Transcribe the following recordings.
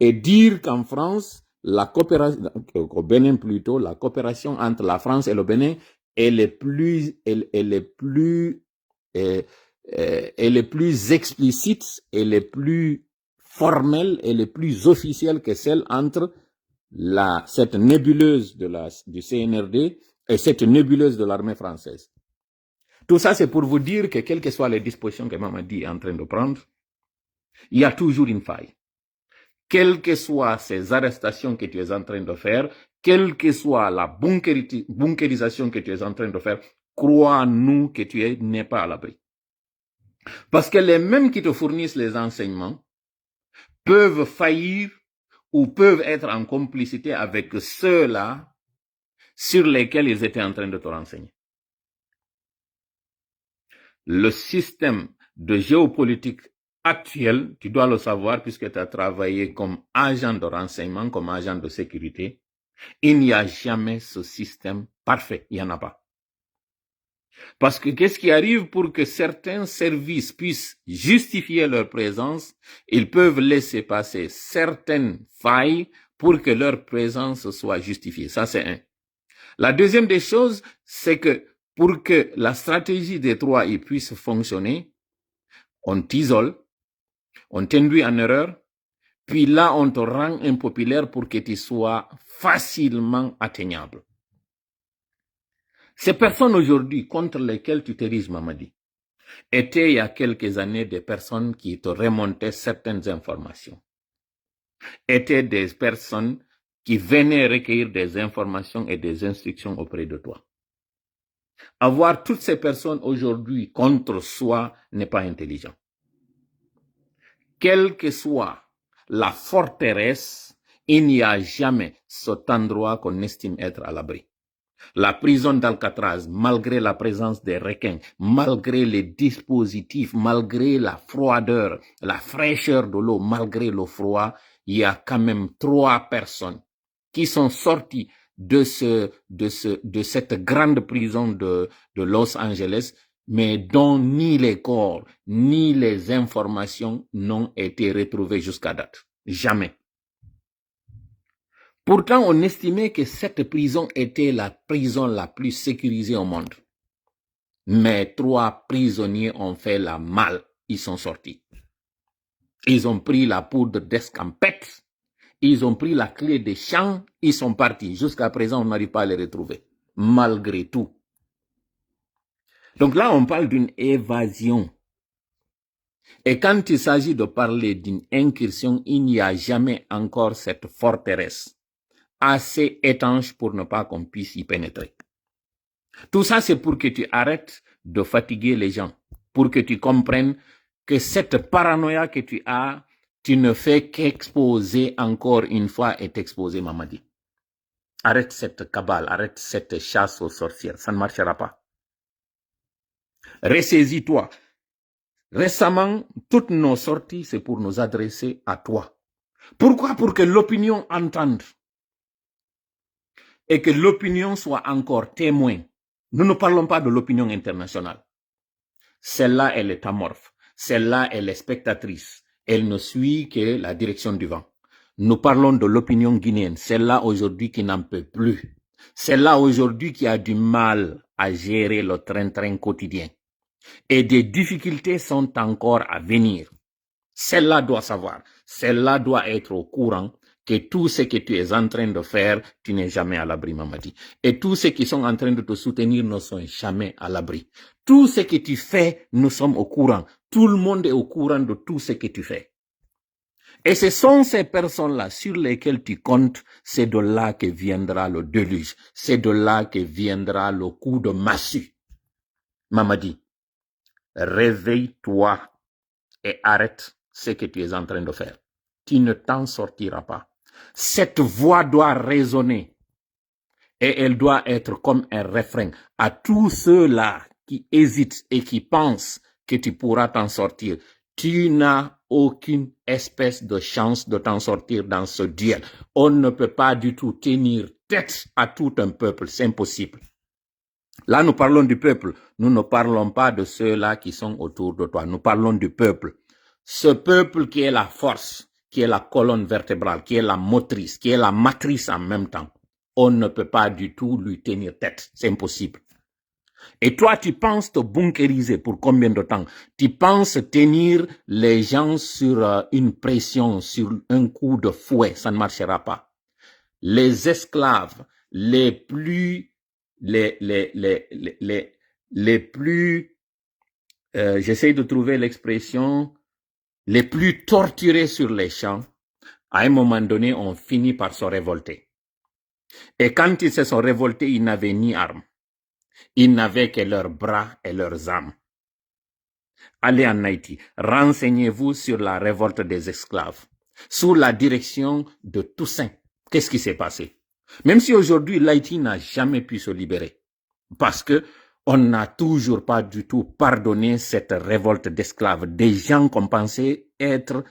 et dire qu'en France, la coopération, au Bénin plutôt, la coopération entre la France et le Bénin elle est plus explicite, elle est plus formelle, elle est plus officielle que celle entre cette nébuleuse du CNRD et cette nébuleuse de l'armée française. Tout ça, c'est pour vous dire que quelles que soient les dispositions que Mamadi est en train de prendre, il y a toujours une faille. Quelles que soient ces arrestations que tu es en train de faire, quelle que soit la bunkérisation que tu es en train de faire, crois-nous que tu n'es pas à l'abri. Parce que les mêmes qui te fournissent les enseignements peuvent faillir ou peuvent être en complicité avec ceux-là sur lesquels ils étaient en train de te renseigner. Le système de géopolitique actuel, tu dois le savoir puisque tu as travaillé comme agent de renseignement, comme agent de sécurité, il n'y a jamais ce système parfait, il n'y en a pas. Parce que qu'est-ce qui arrive pour que certains services puissent justifier leur présence, ils peuvent laisser passer certaines failles pour que leur présence soit justifiée. Ça, c'est un. La deuxième des choses, c'est que pour que la stratégie des 3I puisse fonctionner, on t'isole, on t'induit en erreur, puis là, on te rend impopulaire pour que tu sois facilement atteignable. Ces personnes aujourd'hui contre lesquelles tu t'ériges, Mamadi, étaient il y a quelques années des personnes qui te remontaient certaines informations. Étaient des personnes qui venaient recueillir des informations et des instructions auprès de toi. Avoir toutes ces personnes aujourd'hui contre soi n'est pas intelligent. Quelle que soit la forteresse, il n'y a jamais cet endroit qu'on estime être à l'abri. La prison d'Alcatraz, malgré la présence des requins, malgré les dispositifs, malgré la froideur, la fraîcheur de l'eau, malgré le froid, il y a quand même 3 personnes qui sont sorties de cette grande prison de Los Angeles, mais dont ni les corps, ni les informations n'ont été retrouvées jusqu'à date. Jamais. Pourtant, on estimait que cette prison était la prison la plus sécurisée au monde. Mais 3 prisonniers ont fait la malle. Ils sont sortis. Ils ont pris la poudre d'escampette. Ils ont pris la clé des champs. Ils sont partis. Jusqu'à présent, on n'arrive pas à les retrouver. Malgré tout. Donc là, on parle d'une évasion. Et quand il s'agit de parler d'une incursion, il n'y a jamais encore cette forteresse assez étanche pour ne pas qu'on puisse y pénétrer. Tout ça, c'est pour que tu arrêtes de fatiguer les gens, pour que tu comprennes que cette paranoïa que tu as, tu ne fais qu'exposer encore une fois et t'exposer, Mamadi. Arrête cette cabale, arrête cette chasse aux sorcières, ça ne marchera pas. Ressaisis-toi. Récemment, toutes nos sorties, c'est pour nous adresser à toi. Pourquoi? Pour que l'opinion entende. Et que l'opinion soit encore témoin. Nous ne parlons pas de l'opinion internationale. Celle-là, elle est amorphe. Celle-là, elle est spectatrice. Elle ne suit que la direction du vent. Nous parlons de l'opinion guinéenne. Celle-là, aujourd'hui, qui n'en peut plus. Celle-là, aujourd'hui, qui a du mal à gérer le train-train quotidien. Et des difficultés sont encore à venir. Celle-là doit savoir. Celle-là doit être au courant que tout ce que tu es en train de faire, tu n'es jamais à l'abri, Mamadi. Et tous ceux qui sont en train de te soutenir ne sont jamais à l'abri. Tout ce que tu fais, nous sommes au courant. Tout le monde est au courant de tout ce que tu fais. Et ce sont ces personnes-là sur lesquelles tu comptes, c'est de là que viendra le déluge. C'est de là que viendra le coup de massue. Mamadi, réveille-toi et arrête ce que tu es en train de faire. Tu ne t'en sortiras pas. Cette voix doit résonner et elle doit être comme un refrain à tous ceux-là qui hésitent et qui pensent que tu pourras t'en sortir. Tu n'as aucune espèce de chance de t'en sortir dans ce duel. On ne peut pas du tout tenir tête à tout un peuple, c'est impossible. Là, nous parlons du peuple. Nous ne parlons pas de ceux-là qui sont autour de toi. Nous parlons du peuple. Ce peuple qui est la force, qui est la colonne vertébrale, qui est la motrice, qui est la matrice en même temps, on ne peut pas du tout lui tenir tête. C'est impossible. Et toi, tu penses te bunkériser pour combien de temps? Tu penses tenir les gens sur une pression, sur un coup de fouet? Ça ne marchera pas. Les esclaves les plus, j'essaie de trouver l'expression, les plus torturés sur les champs, à un moment donné, ont fini par se révolter. Et quand ils se sont révoltés, ils n'avaient ni armes. Ils n'avaient que leurs bras et leurs âmes. Allez en Haïti, renseignez-vous sur la révolte des esclaves, sous la direction de Toussaint. Qu'est-ce qui s'est passé? Même si aujourd'hui, l'Haïti n'a jamais pu se libérer, parce que on n'a toujours pas du tout pardonné cette révolte d'esclaves, des gens qu'on pensait être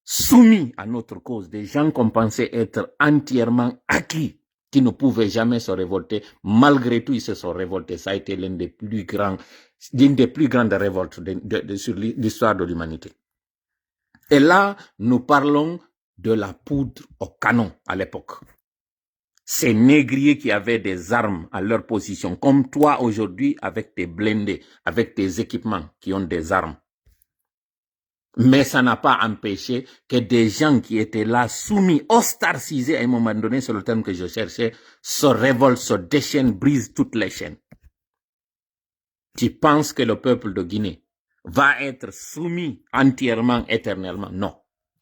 soumis à notre cause, des gens qu'on pensait être entièrement acquis, qui ne pouvaient jamais se révolter. Malgré tout, ils se sont révoltés. Ça a été l'une des plus grandes révoltes sur l'histoire de l'humanité. Et là, nous parlons de la poudre au canon à l'époque. Ces négriers qui avaient des armes à leur position, comme toi aujourd'hui avec tes blindés, avec tes équipements qui ont des armes. Mais ça n'a pas empêché que des gens qui étaient là, soumis, ostracisés à un moment donné, c'est le terme que je cherchais, se révoltent, se déchaînent, brisent toutes les chaînes. Tu penses que le peuple de Guinée va être soumis entièrement, éternellement? Non.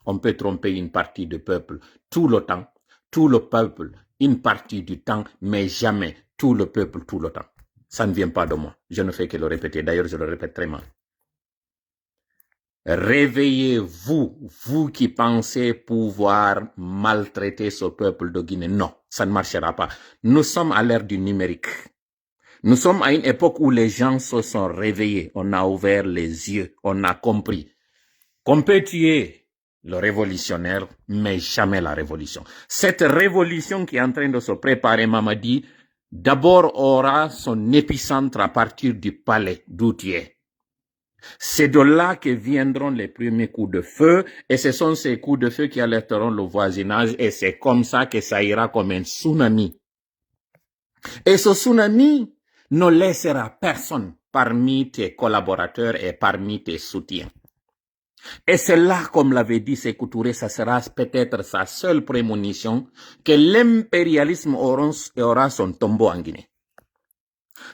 On peut tromper une partie du peuple tout le temps, tout le peuple une partie du temps, mais jamais tout le peuple tout le temps. Ça ne vient pas de moi. Je ne fais que le répéter. D'ailleurs, je le répète très mal. Réveillez-vous, vous qui pensez pouvoir maltraiter ce peuple de Guinée. Non, ça ne marchera pas. Nous sommes à l'ère du numérique. Nous sommes à une époque où les gens se sont réveillés. On a ouvert les yeux, on a compris qu'on peut tuer le révolutionnaire, mais jamais la révolution. Cette révolution qui est en train de se préparer, Mamadi, d'abord aura son épicentre à partir du palais d'où tu es. C'est de là que viendront les premiers coups de feu, et ce sont ces coups de feu qui alerteront le voisinage, et c'est comme ça que ça ira comme un tsunami. Et ce tsunami ne laissera personne parmi tes collaborateurs et parmi tes soutiens. Et c'est là, comme l'avait dit Sékou Touré, ça sera peut-être sa seule prémonition que l'impérialisme aura son tombeau en Guinée.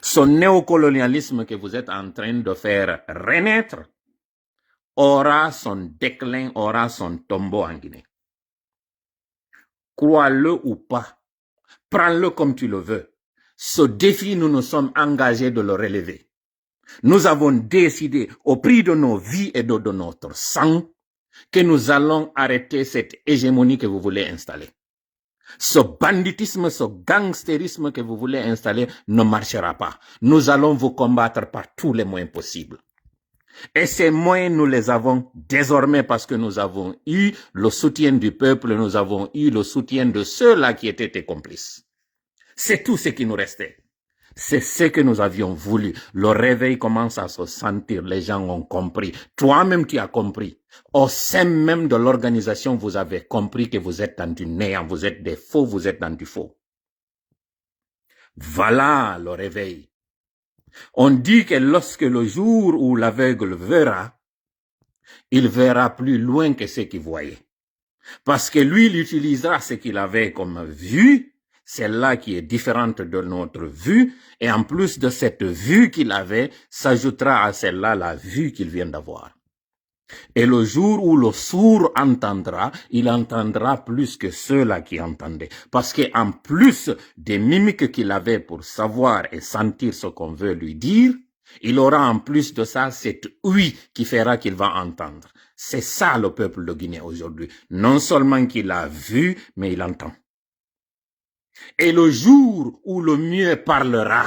Son néocolonialisme que vous êtes en train de faire renaître aura son déclin, aura son tombeau en Guinée. Crois-le ou pas, prends-le comme tu le veux. Ce défi, nous nous sommes engagés de le relever. Nous avons décidé, au prix de nos vies et de notre sang, que nous allons arrêter cette hégémonie que vous voulez installer. Ce banditisme, ce gangstérisme que vous voulez installer ne marchera pas. Nous allons vous combattre par tous les moyens possibles. Et ces moyens, nous les avons désormais parce que nous avons eu le soutien du peuple, nous avons eu le soutien de ceux-là qui étaient tes complices. C'est tout ce qui nous restait. C'est ce que nous avions voulu. Le réveil commence à se sentir. Les gens ont compris. Toi-même, tu as compris. Au sein même de l'organisation, vous avez compris que vous êtes dans du néant. Vous êtes des faux, vous êtes dans du faux. Voilà le réveil. On dit que lorsque le jour où l'aveugle verra, il verra plus loin que ce qu'il voyait. Parce que lui, il utilisera ce qu'il avait comme vue, celle-là qui est différente de notre vue, et en plus de cette vue qu'il avait, s'ajoutera à celle-là la vue qu'il vient d'avoir. Et le jour où le sourd entendra, il entendra plus que ceux-là qui entendaient. Parce qu'en plus des mimiques qu'il avait pour savoir et sentir ce qu'on veut lui dire, il aura en plus de ça cette oui qui fera qu'il va entendre. C'est ça le peuple de Guinée aujourd'hui. Non seulement qu'il a vu, mais il entend. Et le jour où le mieux parlera,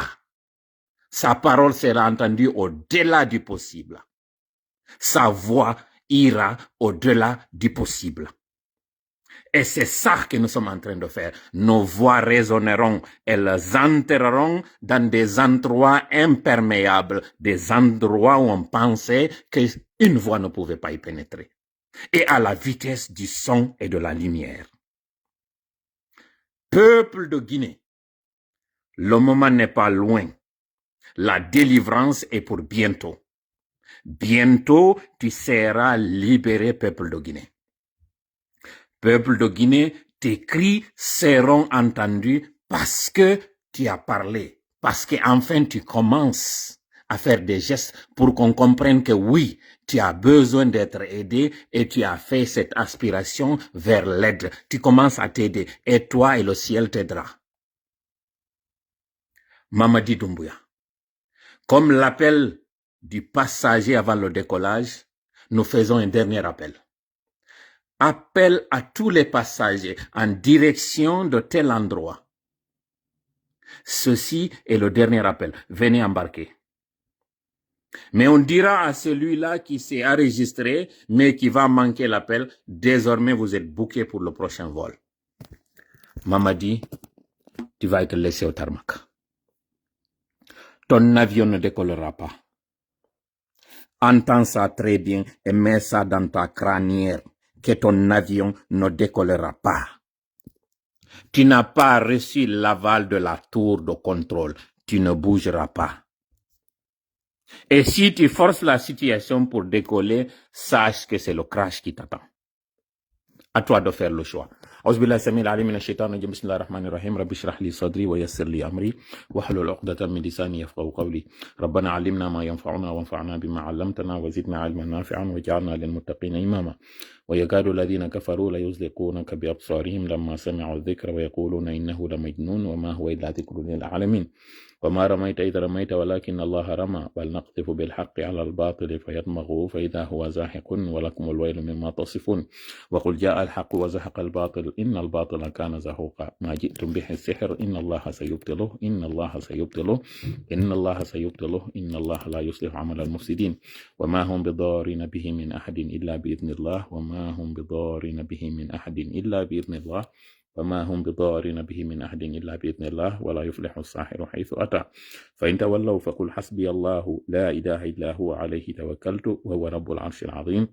sa parole sera entendue au-delà du possible. Sa voix ira au-delà du possible. Et c'est ça que nous sommes en train de faire. Nos voix résonneront, elles entreront dans des endroits imperméables, des endroits où on pensait qu'une voix ne pouvait pas y pénétrer. et à la vitesse du son et de la lumière. Peuple de Guinée, le moment n'est pas loin. La délivrance est pour bientôt. Bientôt, tu seras libéré, peuple de Guinée. Peuple de Guinée, tes cris seront entendus parce que tu as parlé, parce qu'enfin tu commences à faire des gestes pour qu'on comprenne que oui, tu as besoin d'être aidé et tu as fait cette aspiration vers l'aide. Tu commences à t'aider et toi et le ciel t'aidera. Mamadi Doumbouya, comme l'appel du passager avant le décollage, nous faisons un dernier appel. Appel à tous les passagers en direction de tel endroit. Ceci est le dernier appel. Venez embarquer. Mais on dira à celui-là qui s'est enregistré, mais qui va manquer l'appel, désormais vous êtes booké pour le prochain vol. Mamadi, tu vas être laissé au tarmac. Ton avion ne décollera pas. Entends ça très bien et mets ça dans ta crânière, que ton avion ne décollera pas. Tu n'as pas reçu l'aval de la tour de contrôle. Tu ne bougeras pas. Et si tu forces la situation pour décoller, sache que c'est le crash qui t'attend. À toi de faire le choix. أعوذ بالله السميع العليم من الشيطان الرجيم بسم الله الرحمن الرحيم رب اشرح لي صدري ويسر لي أمري واحلل عقدة من لساني يفقهوا قولي ربنا علمنا ما ينفعنا وانفعنا بما علمتنا وزدنا علما نافعا واجعلنا للمتقين إماما ويكاد الذين كفروا ليزلقونك بأبصارهم لما سمعوا الذكر ويقولون إنه لمجنون وما هو إلا ذكر للعالمين وما رميت إذ رميت ولكن الله رمى بل نقذف بالحق على الباطل فيدمغه فإذا هو زاهق ولكم الويل مما تصفون وقل جاء الحق وزهق الباطل إن الباطل كان زهوقا ما جئتم به السحر إن الله سيبطله إن الله سيبطله إن الله سيبطله إن الله لا يصلح عمل المفسدين وما هم بضارين به من أحد إلا بإذن الله وما هم بضارين به من أحد إلا بإذن الله وما هم بضارين به من أحد إلا بإذن الله ولا يفلح الساحر حيث أتى فإن تولوا فقل حسبي الله لا إله إلا هو عليه توكلت وهو رب العرش العظيم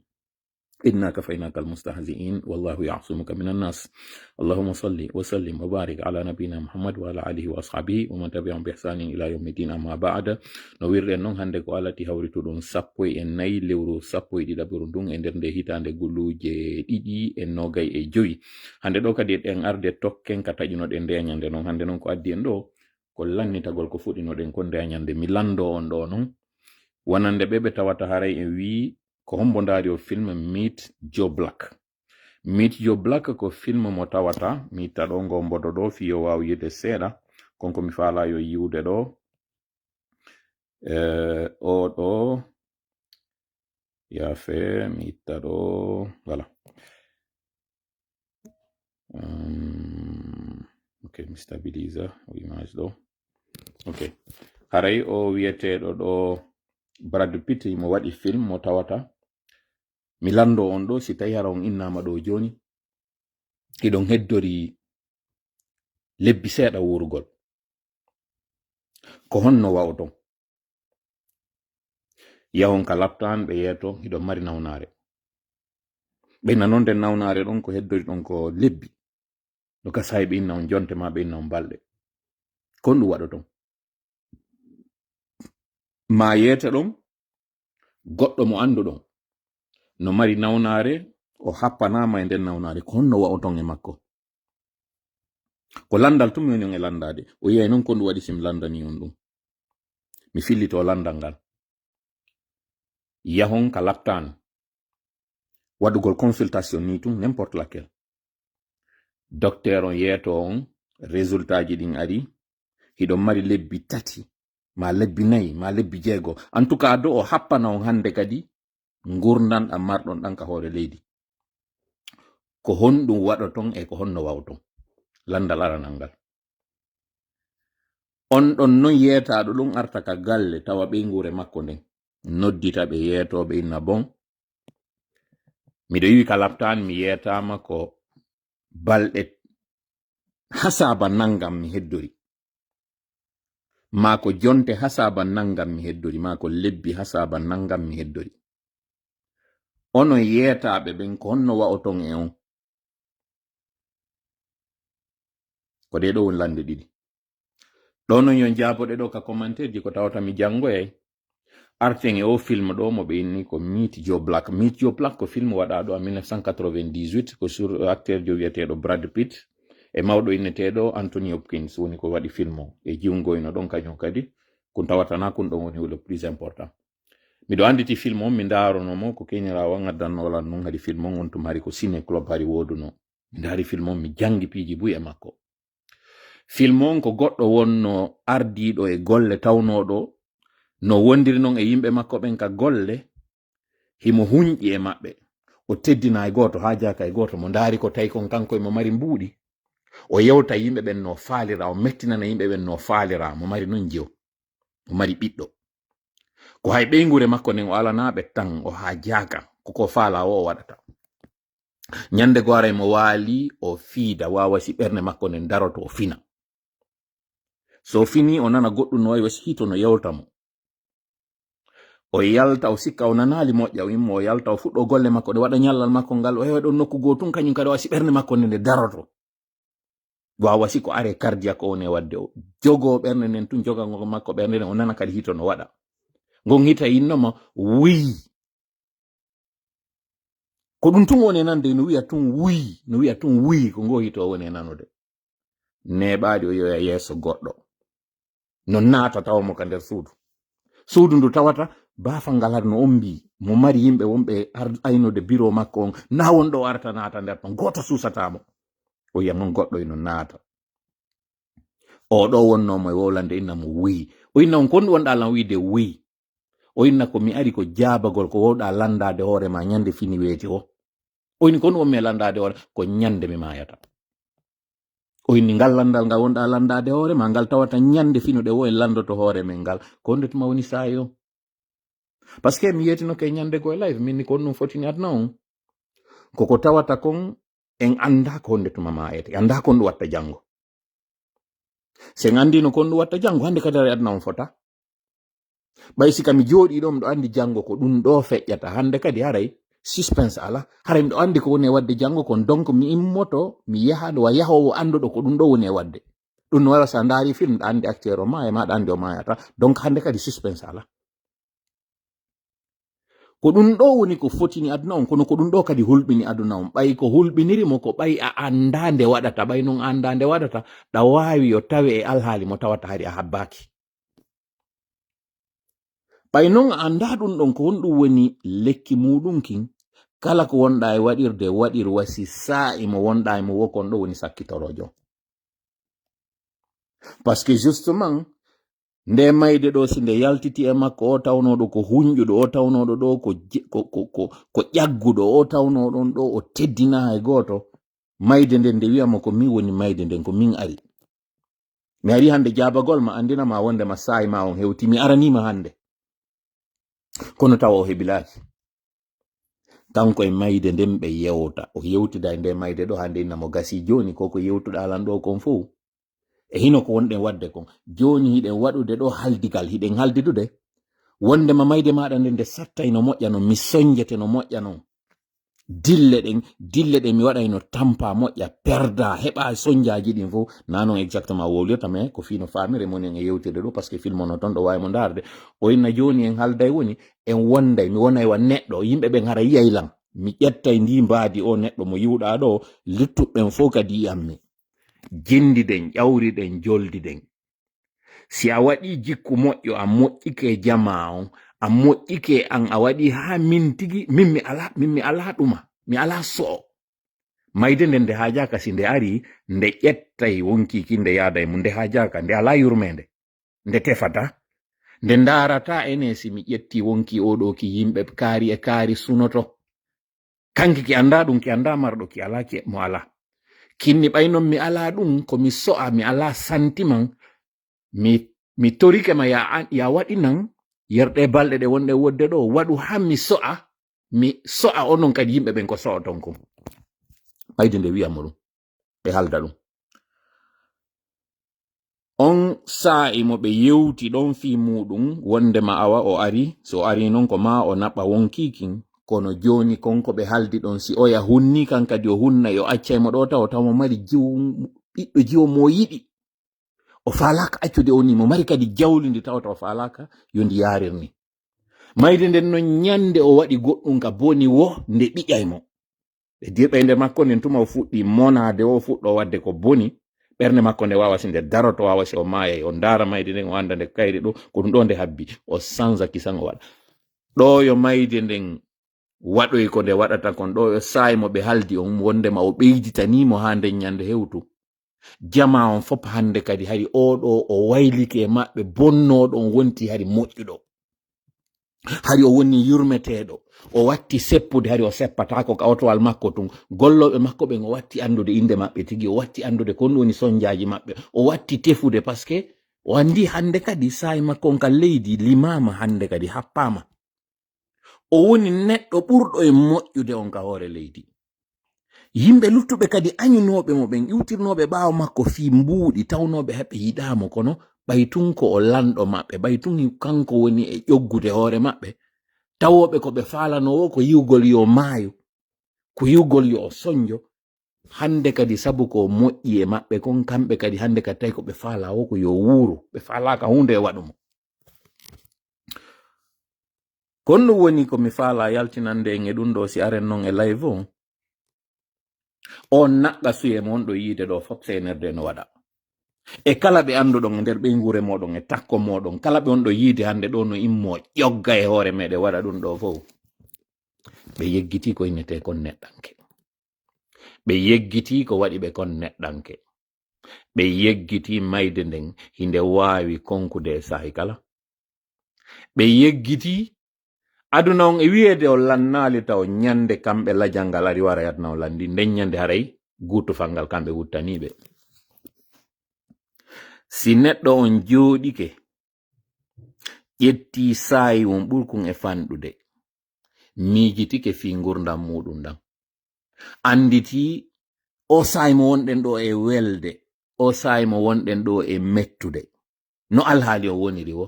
إنا كفيناك المستهزئين والله يعصمك من الناس اللهم صل وسلم وبارك على نبينا محمد وعلى آله وأصحابه ومن تبعهم بإحسان إلى يوم الدين أما بعد نوير نون هاندي كو alati hawrituɗum sappo e nayi lewru sappo e ɗiɗaɓre ndun e nder nde hitande guluje ɗiɗi e nogay e joyi hande ɗo kadi en arde tokken ka taƴunoɗen nde ñande noon hande noon ko addi en ɗo ko lannitagol ko fuɗɗinoɗen ko nde ñande mi lando on ɗo noon wonande ɓe tawata haray en wi ko hombo ndaari o film Meet Joe Black. Meet Joe Black ko film mo tawata mi taɗo ngo mbodo ɗo fiyo waw yide seeɗa konko mi faala yo yiwde ɗo o ɗo yafe mi itta ɗo voilà ok mi stabilise o image ɗo ok haray o wiyeteɗo ɗo Brad Pitt mo waɗi film mo tawata mi lando on ɗo si tawi hara on innama ɗo joni iɗon heddori lebbi seeɗa wurgol ko honno wawton yahon ka laptan ɓe yeeto iɗon mari nawnare ɓenna noon nden nawnare ɗon ko heddori ɗon ko lebbi ɗo ka sahi ɓe inna on jonte ma ɓe inna on balɗe kon ɗum waɗoton ma yeete ɗon goɗɗo mo anduɗon no mari nawnare o happanama e nden nawnare ko honno wa'oton e makko ko landal tum woni on e landade o yiyay noon ko ndu waɗi sim landani on ɗum mi fillito landal ngal yahon ka laptan waɗugol consultation ni tum n'importe laquelle docteur on yeeto on résultat ji ɗin ari hiɗon mari lebbi tati ma lebbi nayi ma lebbi jeego en tout cas do o happana on hande kadi gurdan ɗam marɗon ɗan ka hoore leydi ko honɗum waɗoton e ko honno wawton landal aranal ngal on ɗon non yeetaɗo ɗum arta ka galle tawa ɓeygure makko nden noddita ɓe yeetoɓe inna bon miɗo yiwi ka laptan mi yeetama ko balɗe hasaba nangam mi heddori ma ko jonte hasaba nangam mi heddori ma ko lebbi hasaba nangam mi heddori ono yetaɓe ɓen ko honno wa'oton e on ko ɗe ɗo won lande ɗiɗi ɗo non yon jaboɗe ɗo ka commentaire ji ko tawata mi jangoyay arten e o film ɗo mo ɓe inni ko Meet Joe Black. Meet Joe Black ko film waɗaɗo en 1998 ko sur acteur jo wiyeteɗo Brad Pitt e mawɗo inneteɗo Anthony Hopkins woni ko waɗi film o e jiwngoyno ɗon kañum kadi kun tawatana kun ɗon woni le plus important. Miɗo anditi film on mi ndaronomo ko keñirawo ngaddannolan noon hadi film on wontum hari ko Ciné Club hari woduno mi ndaari film on mi jangi piiji buy e makko. Film on ko goɗɗo wonno ardiɗo e golle tawnoɗo no wondiri noon e yimɓe makko ɓen ka golle himo huñƴi e maɓɓe o teddina e goto ha jaka e goto mo ndaari ko tawi kon kanko mo mari mbuuɗi o yewta yimɓe ɓen no faalira o mettinana yimɓe ɓen no faalira mo mari non jew mo mari ɓiɗɗo ko hay ɓeygure makko nden o alanaɓe tan o ha jaka koko faala o waɗata ñande goare mo waali o fiida wawasi ɓernde makko nden daroto o fina so fini o nana goɗɗum no wawi wasi hito no yewta mo o yalta o sikka o nanali moƴƴa o immo o yalta o fuɗɗo golle makko ɗe waɗa ñallal makko ngal o hewa ɗon nokku goo tun kañum kadi wasi ɓernde makko nde daroto wawasi ko are cardiaque o ne wadde o jogo ɓernde nden tun jogango makko ɓernde nden o nana kadi hito no waɗa gon hita yinnoma wuyi ko ɗum tun woni nande no wiya tun wuyi ko ngo hito woni nanude neɓaɗi o yoya yeeso goɗɗo no naata tawamo ka nder suudu ndu tawata bafal ngal har no on mbi mo mari yimɓe wonɓe aynode bureau makko on na wonɗo arta naata nder ton goto susatamo o yiya mon goɗɗo eno naata o ɗo wonnomo e wowlande inna mo wuyi o inna on kon wonɗa lan wiide wuyi o inna ko mi ari ko jaabagol ko wowɗa landade hoore ma ñande fini weeti o inni kon wonmi landade hoore ko ñande mi mayata o inni ngal landal ngal wonɗa landade hoore ma ngal tawata ñande finuɗe wo en landoto hoore men ngal ko ndetuma woni sayi o par ce que mi yetino ke ñande go e live minni kon ɗum fotini adna on koko tawata kon en anda ko ndetuma mayete anda kon ɗum watta janngo sen andino kon ɗum watta janngo hande kadi adna on fota ɓay sika mi jooɗi ɗo miɗo andi janngo ko ɗum ɗo feƴƴata hande kadi haray suspense ala haray miɗo andi ko woni e wadde janngo kon donc mi immoto mi yaha ɗo yahowo anduɗo ko ɗum ɗo woni e wadde ɗum no wara sa ndaari film ɗa andi acteur o ma e maɗa andi o mayata donc hande kadi suspense ala ko ɗum ɗo woni ko fotini aduna on kono ko ɗum ɗo kadi hulɓini aduna on ɓay ko hulɓinirimo ko ɓay a anda nde waɗata ɓay non anda nde waɗata ɗa wawi yo tawe e alhaali mo tawata hari a habbaki ɓay non a anda ɗum ɗon ko honɗum woni lekki muɗum kin kala ko wonɗa e waɗirde waɗir wasi sa'i mo wonɗa e mo wokon ɗo woni sakkitorojo par ce que justement nde mayde ɗo si nde yaltiti e makko o tawnoɗo ko huñƴuɗo o tawnoɗo ɗo ko ƴagguɗo o tawnoɗon ɗo o teddina e goto mayde nden nde wiyamo ko min woni mayde nden ko min ari mi ari hande jabagol ma andinama wonde ma sa'i ma on hewti mi aranima hande kono tawa o hebilaki kanko e mayde nden ɓe yewta o yewtida e nde mayde ɗo hande innamo gasi joni koko yewtuɗa lan ɗo kon fo e hino ko wonɗen wadde kon joni hiɗen waɗude ɗo haldigal hiɗen haldidude wondema mayde maɗa nde sattay no moƴƴa no mi soñjete no moƴƴa non dille ɗen mi waɗay no tampa moƴƴa perda heɓa soñjaji ɗin fo na non exactement wowlirta mais ko fino famire monen e yewtide ɗo par ce que film ono ton ɗo wawi mo darde o inna joni en halday woni en wonday mi wonay wa neɗɗo yimɓe ɓen hara yiyaylan mi ƴettay ndi mbaadi o neɗɗo mo yiwɗa ɗo luttuɓɓen fo kadi yiyammi jindiden ƴawriɗen joldiɗen si a waɗi jikku moƴƴo a moƴƴike jama on a moƴƴike an a waɗi ha min tigi min mi ala ɗuma mi ala so'o mayde nden nde hajaka si nde ari nde ƴettay wonkiki nde yaada e mu nde hajaka nde ala yurmede nde tefata nde darata ene si mi ƴetti wonki oɗo ki yimɓe kaari e kaari sunoto kanki ki anda ɗum ki anda marɗo ki ala ki mo ala kinni ɓay non mi ala ɗum ko mi so'a mi ala sentiment mi torike ma ya waɗinan yerɗe balɗe ɗe wonɗe wodde ɗo waɗu ha mi so'a onon kadi yimɓe ɓen ko so'oton ko ɓayde nde wiyamo ɗum ɓe halda ɗum on sa'i mo ɓe yewti ɗon fi muɗum wondema awa o ari so ari non ko ma o naɓa wonkikin kono joni konko be haldi don si oya hunni kan kadi o hunna yo accay mo do taw taw mo mari ɓiɗɗo jiwo mo yiɗi o falaka accude oni mo mari kadi jawlindi tawta o falaka yondi yarirni mayde nden no nyande o waɗi goɗɗum ka boni wo nde ɓiƴay mo ɓe dirɓe nde makko nden tuma o fuɗɗi monade o fuɗɗo wadde ko boni ɓernde makko nde wawasi nde daroto wawasi o maaya o ndara mayde nden o anda nde kayri ɗo ko ɗum ɗo nde habbi o sanza kisan o waɗa ɗo yo mayde nden waɗoy ko nde waɗata kon ɗo yo saay mo ɓe haldi on wondema o ɓeyditanimo ha nden nyande hewtu jama on fop hande kadi hari oɗo o waylike e maɓɓe bonnoɗo on wonti hari moƴƴuɗo hari o woni yurmeteɗo o watti seppude hari o seppatako kawtowal makko tun golloɓe makko ɓen o watti andude inde maɓɓe tigi o watti andude kon woni sonjaji maɓɓe o watti tefude parce que o andi hande kadi saay makko on ka leydi limama hande kadi happama o woni neɗɗo ɓurɗo e moƴƴude on ka hoore leydi yimɓe luttuɓe kadi añunoɓe mo ɓen iwtirnoɓe ɓaawo makko fi mbuuɗi tawnoɓe heɓe yiɗamo kono ɓaytun ko o lanɗo maɓɓe ɓaytun kanko woni e ƴoggude hoore maɓɓe tawoɓe ko ɓe falanowo ko yiwgol yo maayo ko yiwgol yo o soñjo hande kadi sabu ko moƴƴi e maɓɓe kon kamɓe kadi hande kadi tawi ko ɓe falawo ko yo wuuru ɓe falaka hunde e waɗumo kon ɗum woni ko mi faala yaltinande en e ɗum ɗo si aren noon e live o on naɓɓa suye mon ɗo yiide ɗo fop senerde no waɗa e kala ɓe anduɗon e nder ɓeygure moɗon e takko moɗon kala ɓe on ɗo yiide hande ɗo no immo ƴogga e hoore meɗe waɗa ɗum ɗo fof ɓe yeggiti ko innete kon neɗɗanke ɓe yeggiti ko waɗi ɓe kon neɗɗanke ɓe yeggiti mayde nden hinde wawi konkude e sahi kala ɓe yeggiti aduna on e wiyeede o lannali taw nyande kamɓe lajangal ari wara yatna o landi nden nyande haray gutufal ngal kamɓe wuttaniɓe si neɗɗo on jooɗike ƴetti saayi won ɓurkun e fanɗude miijitike fi gurdam muɗum ɗam anditi o saayi mo wonɗen ɗo e welde o saayi mo wonɗen ɗo e mettude no alhaali o woniri wo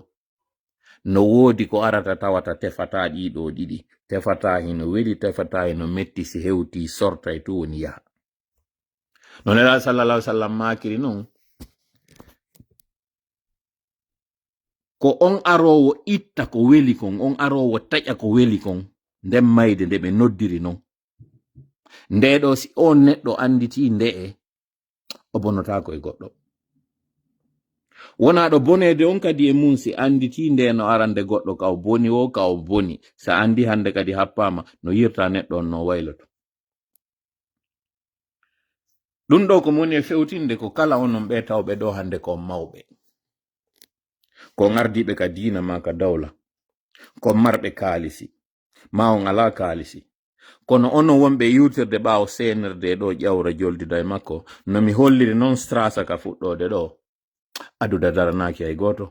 no woodi ko arata tawata tefata ɗiɗo ɗiɗi tefata hino weli tefata hino metti si hewti sorta e tu woni yaha no nelaɗo sallallah sallam makiri noon ko on arowo itta ko weli kon on arowo taƴa ko weli kon nden mayde nde ɓe noddiri noon ndeɗo si on neɗɗo anditi nde'e o bonotako e goɗɗo wonaɗo bonede on kadi e mum si anditi nde no arande goɗɗo ka o boni o ka o boni sa andi hande kadi happama no yirta neɗɗo on no wayloto ɗum ɗo ko moni e fewtinde ko kala onon ɓe tawɓe ɗo hande ko mawɓe ko ngardiɓe ka diina ma ka dawla ko marɓe kaalisi ma on ala kaalisi kono onon wonɓe yiwtirde ɓaawo senirde ɗo ƴawra joldida e makko no mi holliri noon strasa ka fuɗɗode ɗo aduda daranaki hay goto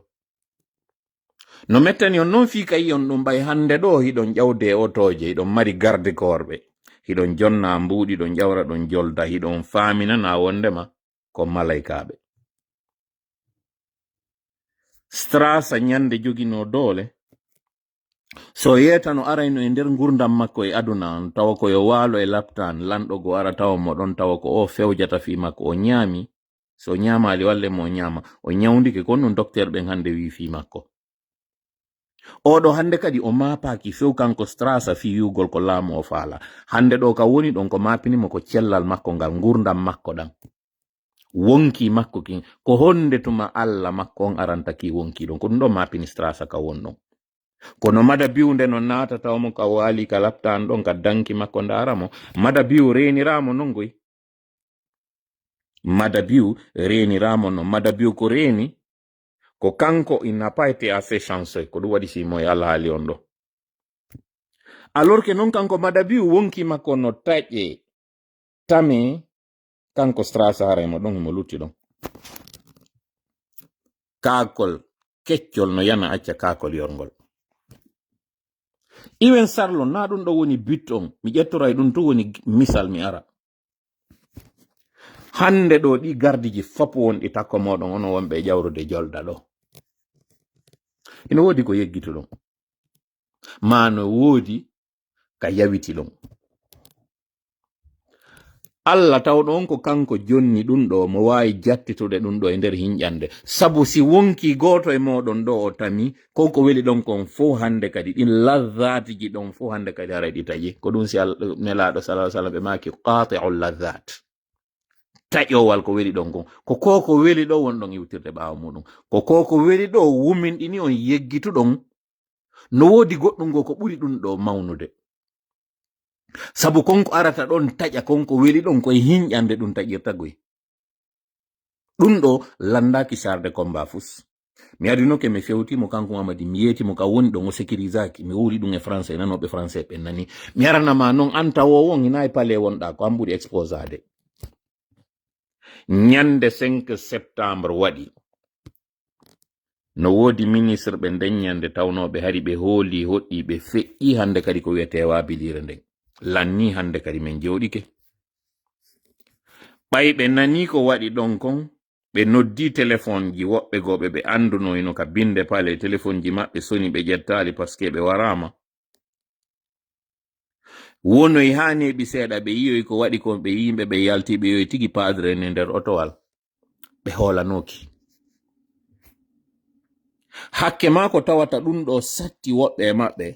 no mettani on noon fii kayi on ɗum ɓay hande ɗo hiɗon ƴawde e otoje hiɗon mari garde korɓe hiɗon jonna mbuuɗi ɗon ƴawra ɗon jolda hiɗon faaminana wondema ko malaykaɓe strasa nyande jogino doole so yetano arayno e nder gurdam makko e aduna on tawa ko yo waalo e laptan lanɗo go ara tawa mo ɗon tawa ko o fewjata fi makko o ñaami so ñaamali walle mo ñaama o ñawndike kon ɗum docteur ɓen hande wi fi makko oɗo hande kadi o mapaki few kanko strasa fi yugol ko laamu o faala hande ɗo ka woni ɗon ko mapinimo ko cellal makko ngal gurdam makko ɗam wonki makko kin ko honde tuma Allah makko on arantaki wonki ɗon ko ɗum ɗo mapini strasa ka wonɗon kono mada biwde no natata mo ka wali ka laptan ɗon ka danki makko ndaramo mada biw reniramo non goy mada biw reniramo non mada biw ko reni ko kanko il n'a pas été assez chanceux ko ɗum waɗi simo e alhaali on ɗo alors que non kanko mada biw wonki makko no taƴe tame kanko strasa haraymo ɗon mo lutti ɗon kakol keccol no yana acca kakol yorgol iwen sarlo na ɗum ɗo woni but on mi ƴettora e ɗum to woni misal mi ara hande ɗo ɗi gardiji fop wonɗi takko moɗon ono wonɓe ƴawrude jolda ɗo ina woodi ko yeggituɗon ma no woodi ka yawiti ɗon. Allah tawɗon ko kanko jonni ɗum ɗo mo wawi jattitude ɗum ɗo e nder hinƴande, sabu si wonki goto e moɗon ɗo o tami konko weli ɗon kon fo hande kadi ɗin ladhatiji ɗon fo hande kadi haray ɗi taƴi, ko ɗum si nelaɗo sallallahu alaihi wasallam ɓe maki qati'ul ladhat, taƴowal ko weli ɗon kon, ko koko weli ɗo won ɗon iwtirde ɓawo muɗum, ko weli ɗo wuminɗini on yeggituɗon, no wodi goɗɗum go ko ɓuri ɗum ɗo mawnude, sabu konko arata ɗon taƴa konko weli ɗon koye hinƴande ɗum taƴirta goy. ɗum ɗo landaki sarde combat fus. mi adinoke mi fewtimo kanko mamadi mi yetimo ka woni ɗon o sécurisaki, mi wuri ɗum e français nanoɓe français ɓe nani, mi aranama noon an tawowo hina e pale wonɗa ko an ɓuri exposade. ñande 5 septembre waɗi no wodi ministre ɓe nden ñande tawnoɓe hari ɓe hooli hoɗɗi ɓe feƴƴi hande kadi ko wiyete wabilire nden lanni hande kadi min jewɗike. ɓayɓe nani ko waɗi ɗon kon ɓe noddi téléphone ji woɓɓe goɓe ɓe andunoyno ka binde pale téléphone ji maɓɓe soni ɓe ƴettali par ce que ɓe warama. wonoy ha neɓi seeɗa ɓe yiyoy ko waɗi kon ɓe yimɓe ɓe yalti ɓe yoy tigi padre ne nder otowal ɓe hoolanoki. hakke ma ko tawata ɗum ɗo satti woɓɓe maɓɓe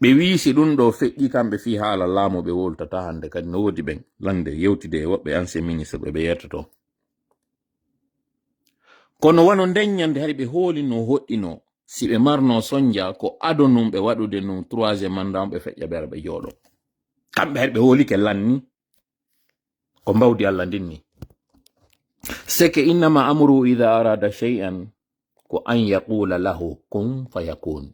ɓe wiisi ɗum ɗo feƴƴi kamɓe fi haala laamu ɓe woltata hande kadi no wodi ɓen lande yewtide e woɓɓe ancien ministre ɓe yertoto. kono wano nden ñande hari ɓe hooli no hoɗɗino si ɓe marno sonja ko adonum ɓe waɗude num 3e mandat ɓe feƴƴa ɓe ara ɓe jooɗo, kamɓe hari ɓe hooli ke lanni ko mbawdi Allah ndinni. seke innama amru ida arada shay'an ko an yaqula lahu kun fayakun,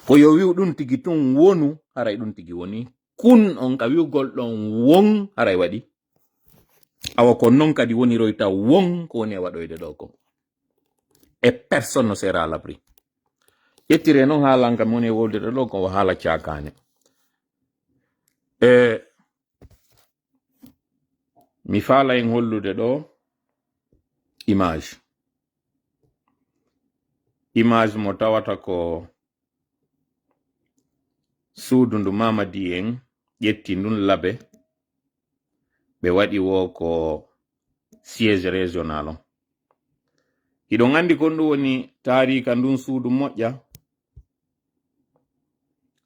ko yo wiw ɗum tigi tun wonu haray ɗum tigi woni, kun on ka wiwgol ɗon won haray waɗi, awa ko non kadi woniroyta won ko woni e waɗoyde ɗo ko, et personne ne sera à l'abri. ƴettire noon haalanka mi woni e woldude ɗo ko haala cakane. mi faala en hollude ɗo image mo tawata ko suudu ndu Mamadi en ƴetti ndun labe ɓe waɗi wo ko siège régional on. hiɗon andi kon ɗum woni tarika ndun suudu moƴƴa,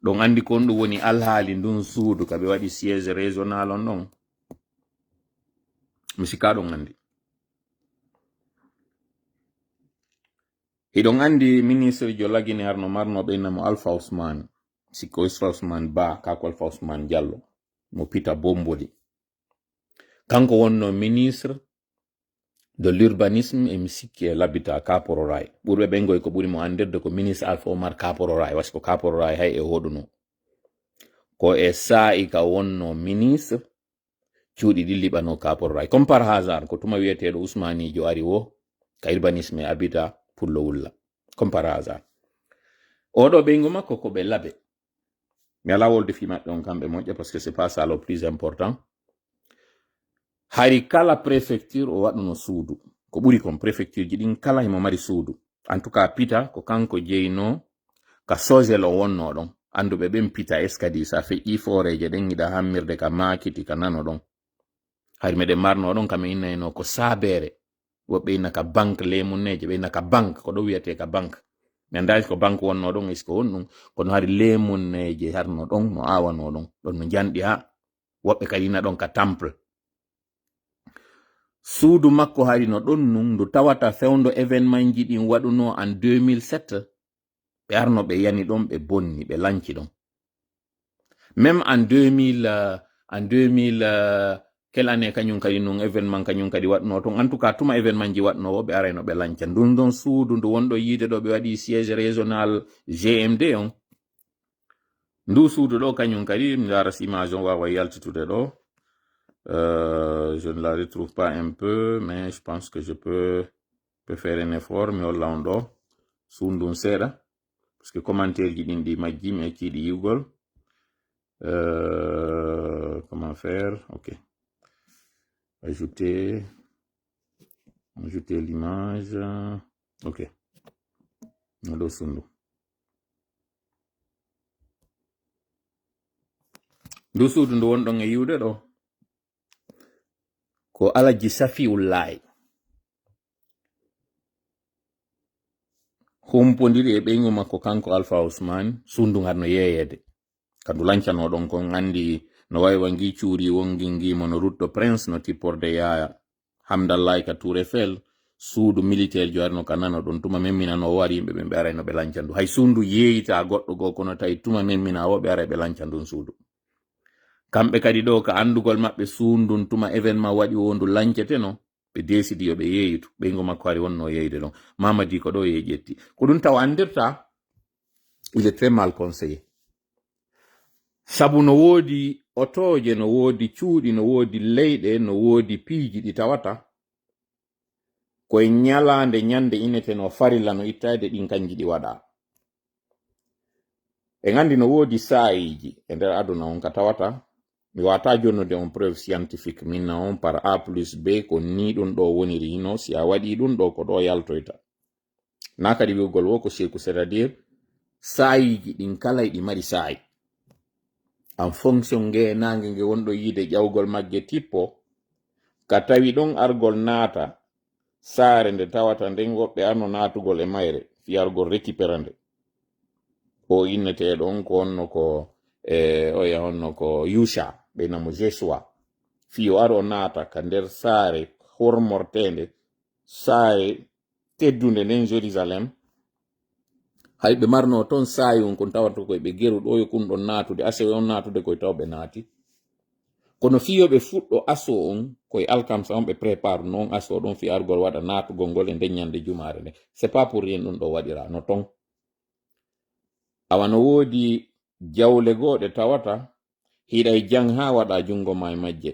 ɗon andi kon ɗum woni alhaali ndun suudu ka ɓe waɗi siège régional on ɗon, mi sika ɗon andi. hiɗon andi ministre jo lagini harno marno ɓeynamo Alpha Ousmane, sikko Alpha Ousmane Ba kako Alpha Ousmane Diallo mo Pita Bombodi, kanko wonno ministre de l'urbanisme et mi sikki e l'habitat Kaporo Ray, ɓurɓe ɓengoy ko ɓuri mo andirde ko ministre Alpha Omar Kaporo Ray, wasi ko Kaporo Ray hay e hoɗuno ko e sa'i ka wonno ministre cuuɗi ɗi liɓano Kaporo Ray, comme par hasard ko tuma wiyeteɗo Ousmanijo ari wo ka urbanisme et habitat pullo wulla, comme par hasard. oɗo ɓeygu makko ko ɓe laɓe, mi ala wolde fi maɓɓe on kamɓe moƴƴa parce que c'est pas ça le plus important. hari kala préfecture o waɗuno suudu ko ɓuri kon, préfecture ji ɗin kala himo mari suudu, en tout cas Pita ko kanko jeyno ka sogel o wonno ɗon, anduɓe ɓen Pita eskadi sa feƴƴi foreje ɗen yiɗa hammirde ka makiti ka nano ɗon, hari meɗen marno ɗon kami innayno ko sabere, woɓɓe inna ka banque lemunneje, ɓe inna ka banque, ko ɗo wiyete ka banque, mi andani ko banque wonno ɗon esko won ɗum, kono hari lemunneje harno ɗon no awano ɗon ɗon no janɗi ha, woɓɓe kadi inna ɗon ka temple. suudu makko hari no ɗon nun ndu tawata fewndo événement ji ɗin waɗuno en 2007 ɓe arno ɓe yani ɗon ɓe bonni ɓe lanci ɗon, même en 2000 quelle année kañum kadi nun événement kañum kadi waɗno ton, en tout cas tuma événement ji waɗno wo ɓe arayno ɓe lanca ndun ɗon suudu ndu wonɗo yiide ɗo ɓe waɗi siège régional GMD on, ndu suudu ɗo kañum kadi mi laras image on wawa yaltitude ɗo. Je ne la retrouve pas un peu, mais je pense que je peux faire un effort, mi holla on ɗo suundun seeɗa, parce que commentaire ji ɗin ɗi majji mi acciɗi yiwgol. Comment faire? Ok. Ajouter l'image. Ok. Ɗo suundu. ndu suudu ndu wonɗon e yiwde ɗo ko Alaji Safiullahi humpodiri e ɓeygu makko kanko Alpha Ousmane sundu ngar no yeeyede kandu lancanoɗon kon andi no wawi wangi cuuri wongi ngimo no Route de Prince no tipporde Yaya Hamdallahi ka Tour Eiffel suudu militaire jo arno ka nano ɗon tuma memminano o wari yimɓe ɓe ɓe arayno ɓe lancandu hay sundu yeeyita goɗɗo goo kono tawi tuma memmina o ɓe aray ɓe lancandun suudu kamɓe kadi ɗo ka andugol maɓɓe sundun tuma événement waɗi wondu lancete no ɓe décidi yo ɓe yeeyitu ɓeygu makko ari wonno yeyde ɗon Mamadi ko ɗo ye ƴetti ko ɗum taw andirta il est très mal conseillé sabu no woodi otoje no woodi cuuɗi no woodi leyɗe no woodi piiji ɗi tawata koye ñalande ñande ineteno farilla no ittade ɗin kanji ɗi waɗa e gandi no woodi saayiji e nder aduna on ka tawata mi wata jonnude on preuve scientifique minna on par A plus B ko ni ɗum ɗo woniri hino si a waɗi ɗum ɗo ko ɗo yaltoyta na kadi wi'ugol wo ko seku c'est à dire saayiji ɗin kala ɗi mari saayi en fonction nge nange nge wonɗo yiide ƴawgol magge tippo ka tawi ɗon argol naata saare nde tawata nden woɓɓe arno naatugol e mayre fiyargol récupéra nde o inneteɗon ko onno ko oya honno ko Yusha ɓeynamo Jesua fiyo aro naata ka nder saare hormortende saare teddunde nden Jérusalem hay ɓe marno toon saayi on kon tawata koye ɓe geru ɗo yo kun ɗon naatude asewe on naatude koye taw ɓe naati kono fiyoɓe fuɗɗo aso on koye alkamsa on ɓe prépare noon aso ɗon fi argol waɗa naatugol ngol e nden ñande jumare nde c'est pas pour rien ɗum ɗo waɗira no ton awa no woodi jawle goɗe tawata hiɗay jang ha waɗa jungo ma e majje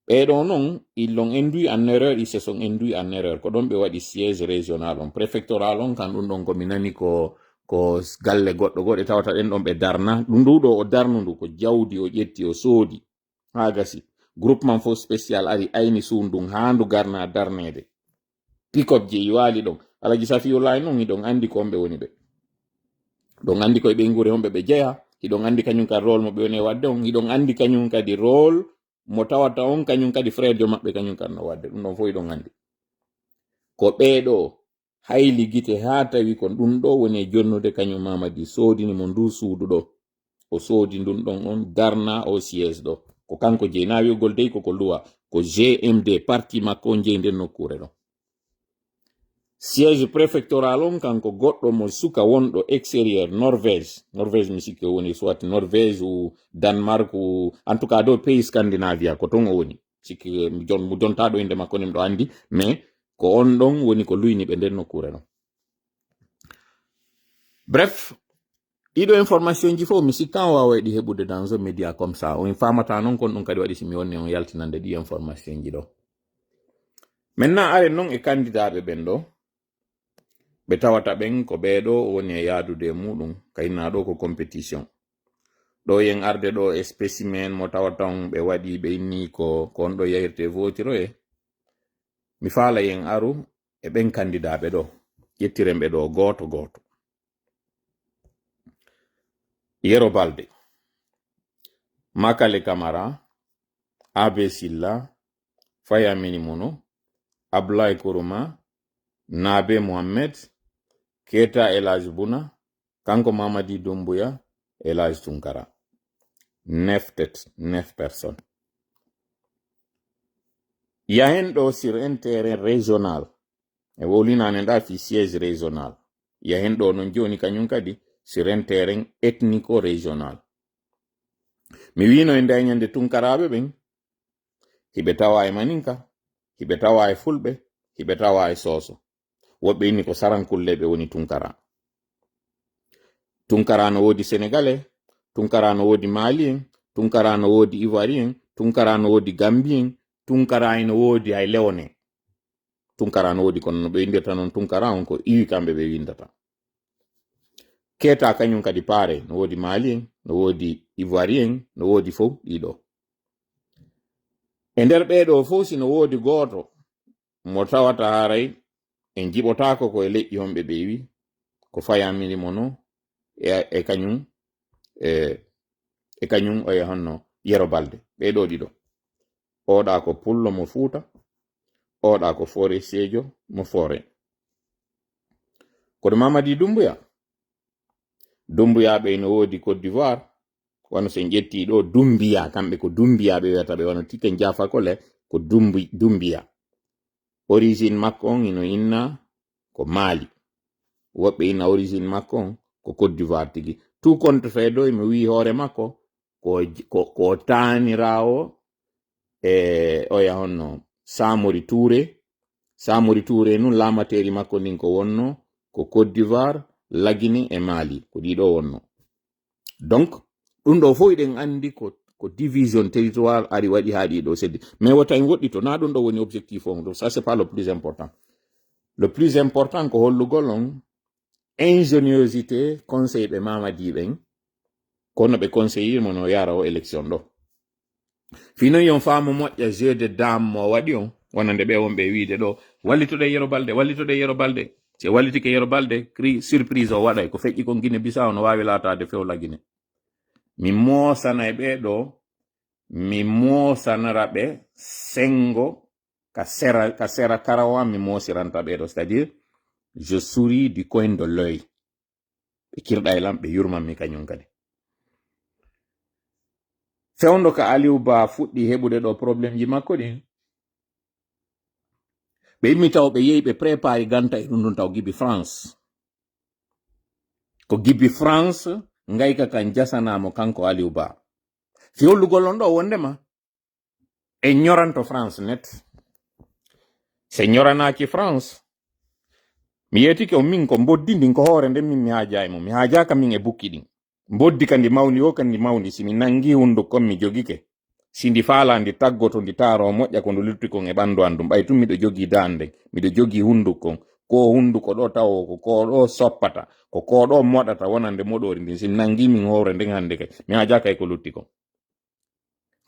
ɓeɗo noon ils l'ont induit en erreur ils se sont induit en erreur ko ɗon ɓe waɗi siège régional on préfectoral on kan ɗum ɗon komi nani ko galle goɗɗo goɗe tawata ɗen ɗon ɓe darna ɗum nduɗo o darnu ndu ko jawdi o ƴetti o soodi ha gasi groupement fo spécial ari ayni sundun ha ndu garna darnede pick-up je waali ɗon Alaji Safiullahi noon hiɗon andi ko onɓe woni ɓe ɗon andi koye ɓe ngure onɓe ɓe jeeya hiɗon andi kañum kadi rôle mo ɓe woni wadde on hiɗon andi kañum kadi rôle mo tawata on kañum kadi frère jo maɓɓe kañum kadi no wadde ɗum ɗon fo hiɗon andi ko ɓeeɗo hayli gite ha tawi ko ɗum ɗo woni jonnude kañum Mamadi soodini mo ndu suudu ɗo o soodi ndun ɗon on darna o siège ɗo ko kanko jeyi na wi'ugol dey koko luwa ko GMD parti makko on jeyi nden nokkure ɗo siège préfectoral on kanko goɗɗo mo suka wonɗo extérieur Norvège mi sikki o woni soit Norvège ou Danemark ou en tout cas do pays Scandinavia ko ton o woni sikki mo jontaɗo inde makko nim ɗo andi mais ko on ɗon woni ko luyni ɓe nden nokkure ɗon bref ɗiɗo information ji fof mi sikkan wawa ɗi heɓude dans un média comme ça on famata noon kon ɗum kadi waɗi simi wonni on yaltinande ɗi information ji ɗo maintenant aren noon e candidat ɓe ɓen ɗo ɓe tawata ɓen ko ɓeeɗo woni e yaadude e muɗum kayna ɗo ko compétition ɗo yen arde ɗo e spécimen mo tawata on ɓe waɗi ɓe inni ko on ɗo yahirte votiroye mi faala yen aru e ɓen candidat ɓe ɗo ƴettiren ɓe ɗo goto goto Yero Balde Makale Camara Abe Silla Fayamini Mono Ablaye Kuruma Nabe Mohammed Keta Elhaj Buna kanko Mamadi Doumbouya Elhaj Tunkara 9 têtes 9 personnes yahen ɗo sur un terrain régional e wolinane nda fi siège régional yahen ɗo non joni kañum kadi sur un terrain ethnico régional mi wino e ndayñande tunkaraɓe ɓen hiɓe tawa e maninka hiɓe tawa e fulɓe hiɓe tawa e soso woɓɓe inni ko sarankulleɓe woni tunkara no woodi sénégalais tunkara no woodi malien tunkara no woodi ivoirien tunkara no woodi gambien tunkara no woodi hay léoné tunkara no woodi kono no ɓe windirta noon tunkara on ko iwi kamɓe ɓe windata Keta kañum kadi paare no woodi malien no woodi ivoirien no woodi fof ɗiɗo e nder ɓeɗo fof sino woodi goto mo tawata haray en jiɓotako ko e leƴƴi honɓe ɓe wi ko Fayamini Mono e kañum oye honno Yero Balde ɓeɗo ɗiɗo oɗa ko pullo mo Fuuta oɗa ko Fore Seejo mo Fore kono Mamadi Dumbuya ɓe no wodi Côte d'Ivoire wano sen ƴetti ɗo Dumbiya kamɓe ko Dumbiya ɓe wiyata ɓe wano tike jafa kole ko Dumbiya origine makko on ino inna ko Mali woɓɓe inna origine makko on ko Côte d'Ivoire tigi tout compte fait ɗo mi wi hoore makko ko tanirawo oya honno Samori Touré nun lamateri makko nin ko wonno ko Côte d'Ivoire Lagine e Mali ko ɗiɗo wonno donc ɗum ɗo fof eɗen andi ko division territoire ari waɗi ha ɗiɗo seddi mais wota en woɗɗito na ɗum ɗo woni objectif on donc ça c'est pas le plus important ko hollugol on ingéniosité conseil ɓe Mamadi ɓen kono ɓe conseillirmo no yara o élection ɗo fino yon faamu moƴƴa jeu de dame mo waɗi on wonande ɓe wonɓe wiide ɗo wallitoɗe Yero Balde se wallitike Yero Balde surprise o waɗay ko feƴƴi kon Guinée Bissau no wawi latade fewla Guinée mi moosana e ɓeɗo mi moosanara ɓe sengo ka sera karawa mi moosiranta ɓeɗo c'est-à-dire je souris du coin de l'œil ɓe kirɗa e lam ɓe yurmanmi kañum kadi fewndo ka Aliou Ba fuɗɗi heɓude ɗo probléme ji makko ɗin ɓe immi taw ɓe yehi ɓe prépari ganta e ɗum ɗum taw gibi France ko gibi France ngayka kan jasanamo kanko Aliou Ba fi hollugol on ɗo wondema e ñoranto France net se ñoranaki France mi yetike o min ko boddi ndin ko hoore nden min mi haaja e mum mi haajaka min e bukki ɗin boddi kandi mawni o kandi mawni simi nangi hundu kon mi jogike sindi faala ndi taggoto ndi taaro moƴƴa ko ndu lutti kon e ɓandu andum ɓay tum miɗo jogi dande miɗo jogi hundu kon ko hunduko ɗo tawo ko ɗo soppata ko ɗo moɗata wonande moɗori ndin simi nangi min hoore nden hande kay mi haajaka e ko lutti kon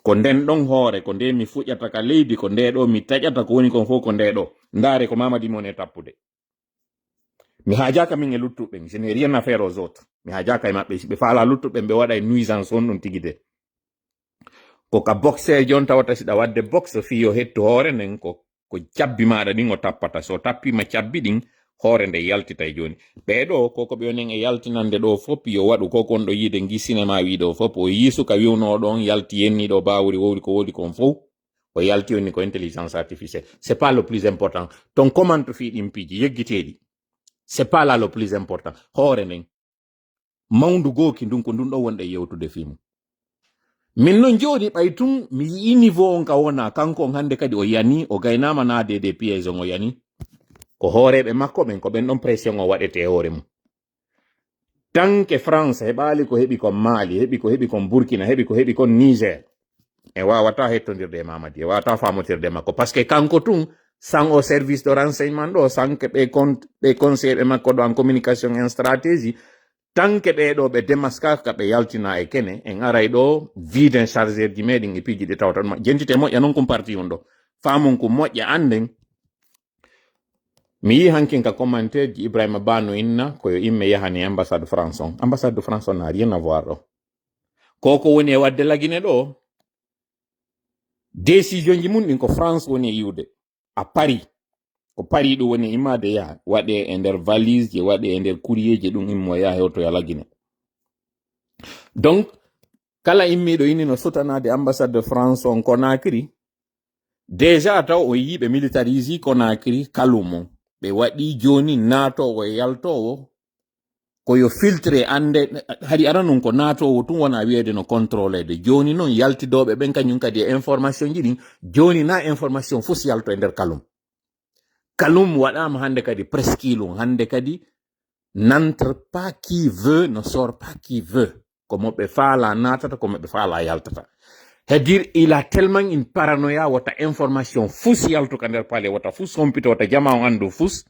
ko nden ɗon hoore ko nde mi fuƴƴata ka leydi ko nde ɗo mi taƴata ko woni kon fof ko nde ɗo ndaare ko Mamadi mon e tappude mi haajaka min e luttuɓe je n'ai rien à faire aux autres mi haajaka e maɓɓe ɓe faala luttuɓe ɓe waɗa e nuisance on ɗum tigi de ko ka boxe jon tawata siɗa wadde boxe fiyo hettu hoore nden ko cabbi maɗa ɗin o tappata so tappima cabbi ɗin hoore nde yaltita e joni ɓeɗo koko ɓe onen e yaltinande ɗo fop yo waɗu koko on ɗo yiide gi cinéma wiɗo fop o yiisuka wiwnoɗo on yalti yenniɗo bawuri wowri ko wodi kon fof o yalti onni ko intelligence artificielle c'est pas le plus important ton comment fi ɗin piiji yeggiteɗi c'est pas là le plus important hoore nden mawndu gooki ndun ko ndun ɗo wonɗe yewtude fimu min non joni ɓay tum mi yii niveau on ka wona kanko on hande kadi o yani o gaynama naade des pièges on o yani ko hooreɓe makko ɓen ko ɓen ɗon pression o waɗete hoore mum tant que France heɓali ko heɓi kon Mali heɓi ko heɓi kon Burkina heɓi ko heɓi kon Niger e wawata hettodirde e Mamadi e wawata famotirde makko par ce que kanko tun sans au service de renseignement ɗo sans que ɓe conseil ɓe makko ɗo en communication en stratégie tant que ɓeɗo ɓe démasquaka ɓe yaltina e kene en aray ɗo viden chargeur ji meɗen e piiji ɗi tawta ɗuma jentite moƴƴa noon kum parti on ɗo famon ko moƴƴa anden mi yi hankin ka commentaire ji Ibrahima Bano inna koyo imme yahani ambassade France on n'a rien à voir ɗo koko woni e wadde lagine ɗo décision ji mum ɗin ko France woni e yiwde a Paris ko Paris ɗum woni immade yaha waɗe e nder valise je waɗe e nder courrier je ɗum immo yaha hewtoya lagine donc kala immiɗo inni no sutanade ambassade de France on Conakry déjà taw o yiɓe militarise Conakry kalumon ɓe waɗi joni natowo e yaltowo koyo filtré ande hari ara non ko natowo tun wona wiyede no contrôlede joni noon yaltidoɓe ɓen kañum kadi e information ji ɗin joni na information fus yalto e nder kalum waɗama hande kadi presqu'île hande kadi n'entre pas qui veut ne sort pas qui veut ko moɓɓe faala natata ko moɓɓe faala yaltata c'est-à-dire il a tellement une paranoïa wata information fus yalto ka nder paale wata fus hompito wata jama o andu fus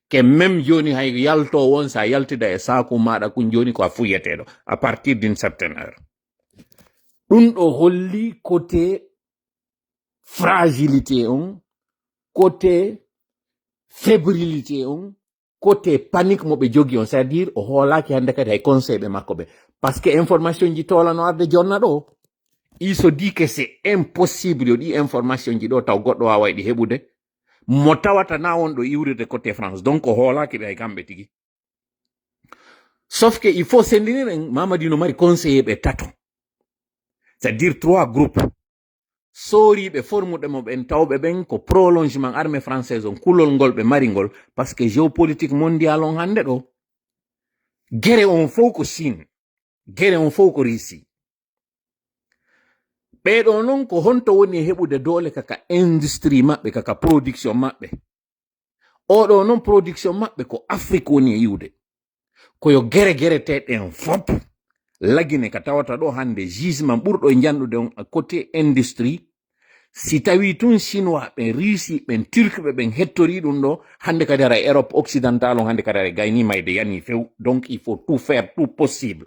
que même joni hay yalto won sa yaltida e saku maɗa kun joni ko a fuyeteɗo à partir d'une certaine heure ɗum ɗo holli côté fragilité on côté fébrilité on côté panique mo ɓe jogi on c'est-à-dire o hoolaki hande kadi hay conseil ɓe makko ɓe par ce que information ji tolano arde jonna ɗo il se dit que c'est impossible di information ji do taw goddo wawa di hebude mo tawata na won do iwrede côté France donc hola ki be kambe tigi sauf que il faut sendinir Mamadi no mari conseiller be tato c'est-à-dire 3 groupes sori be formude mo ben tawbe ben ko prolongement armée française on kulol ngol be maringol parce que géopolitique mondial on hande do gere on faut ko Chine gere on faut ko Russie ɓeɗo non ko honto woni heɓude dole kaka industrie maɓɓe kaka production maɓɓe oɗo non production maɓɓe ko Afrique woni yiwde koyo gere teɗen fop lagine ka tawata ɗo hande gisement ɓurɗo e janɗude on côté industrie si tawi tun chinois ɓen Russie ɓen turque ɓen hettori ɗum ɗo hande kadi ara Europe occidental on hande kadi ara gayni mayde yani few donc il faut tout faire tout possible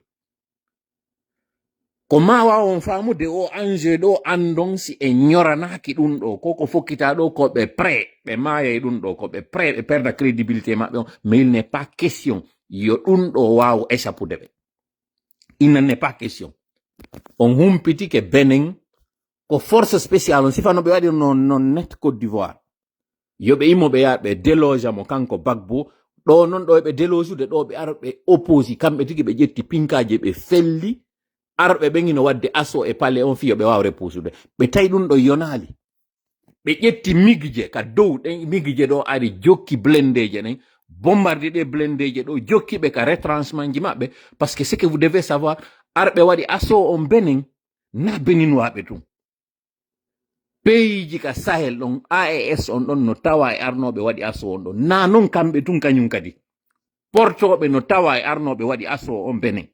ko ma wawa on famude o enjeu ɗo andon si e ñoranaki ɗum ɗo koko fokkita ɗo ko ɓe prêt ɓe maya ɗum ɗo ko ɓe prêt ɓe perda crédibilité maɓɓe on mais il n'est pas question yo ɗum ɗo wawa échappude ɓe il n'en est pas question on humpiti ke Benin ko force spéciale on sifano ɓe waɗi non net Côte d'Ivoire yoɓe immoɓe yaha ɓe déloge mo kanko Gbagbo ɗo non ɗo ɓe déloge ɗo ɓe ara ɓe opposi kamɓe tigi ɓe ƴetti pinkaji ɓe felli arɓe ɓen no wadde asso e palais on fiyo ɓe wawa repusude ɓe tawi ɗum ɗo yonali ɓe ƴetti migje ka dow ɗen migje ɗo ari jokki blendeje ɗen bombarde ɗe blendeje ɗo jokki ɓe ka retranchement ji maɓɓe parce que ce que vous devez savoir arɓe waɗi asso on Benin na Benin waɓe tun pays ji ka Sahel ɗon AES on ɗon no tawa e arnoɓe waɗi asso on ɗon na non kamɓe tun kañum kadi portoɓe no tawa e arnoɓe waɗi asso on Benin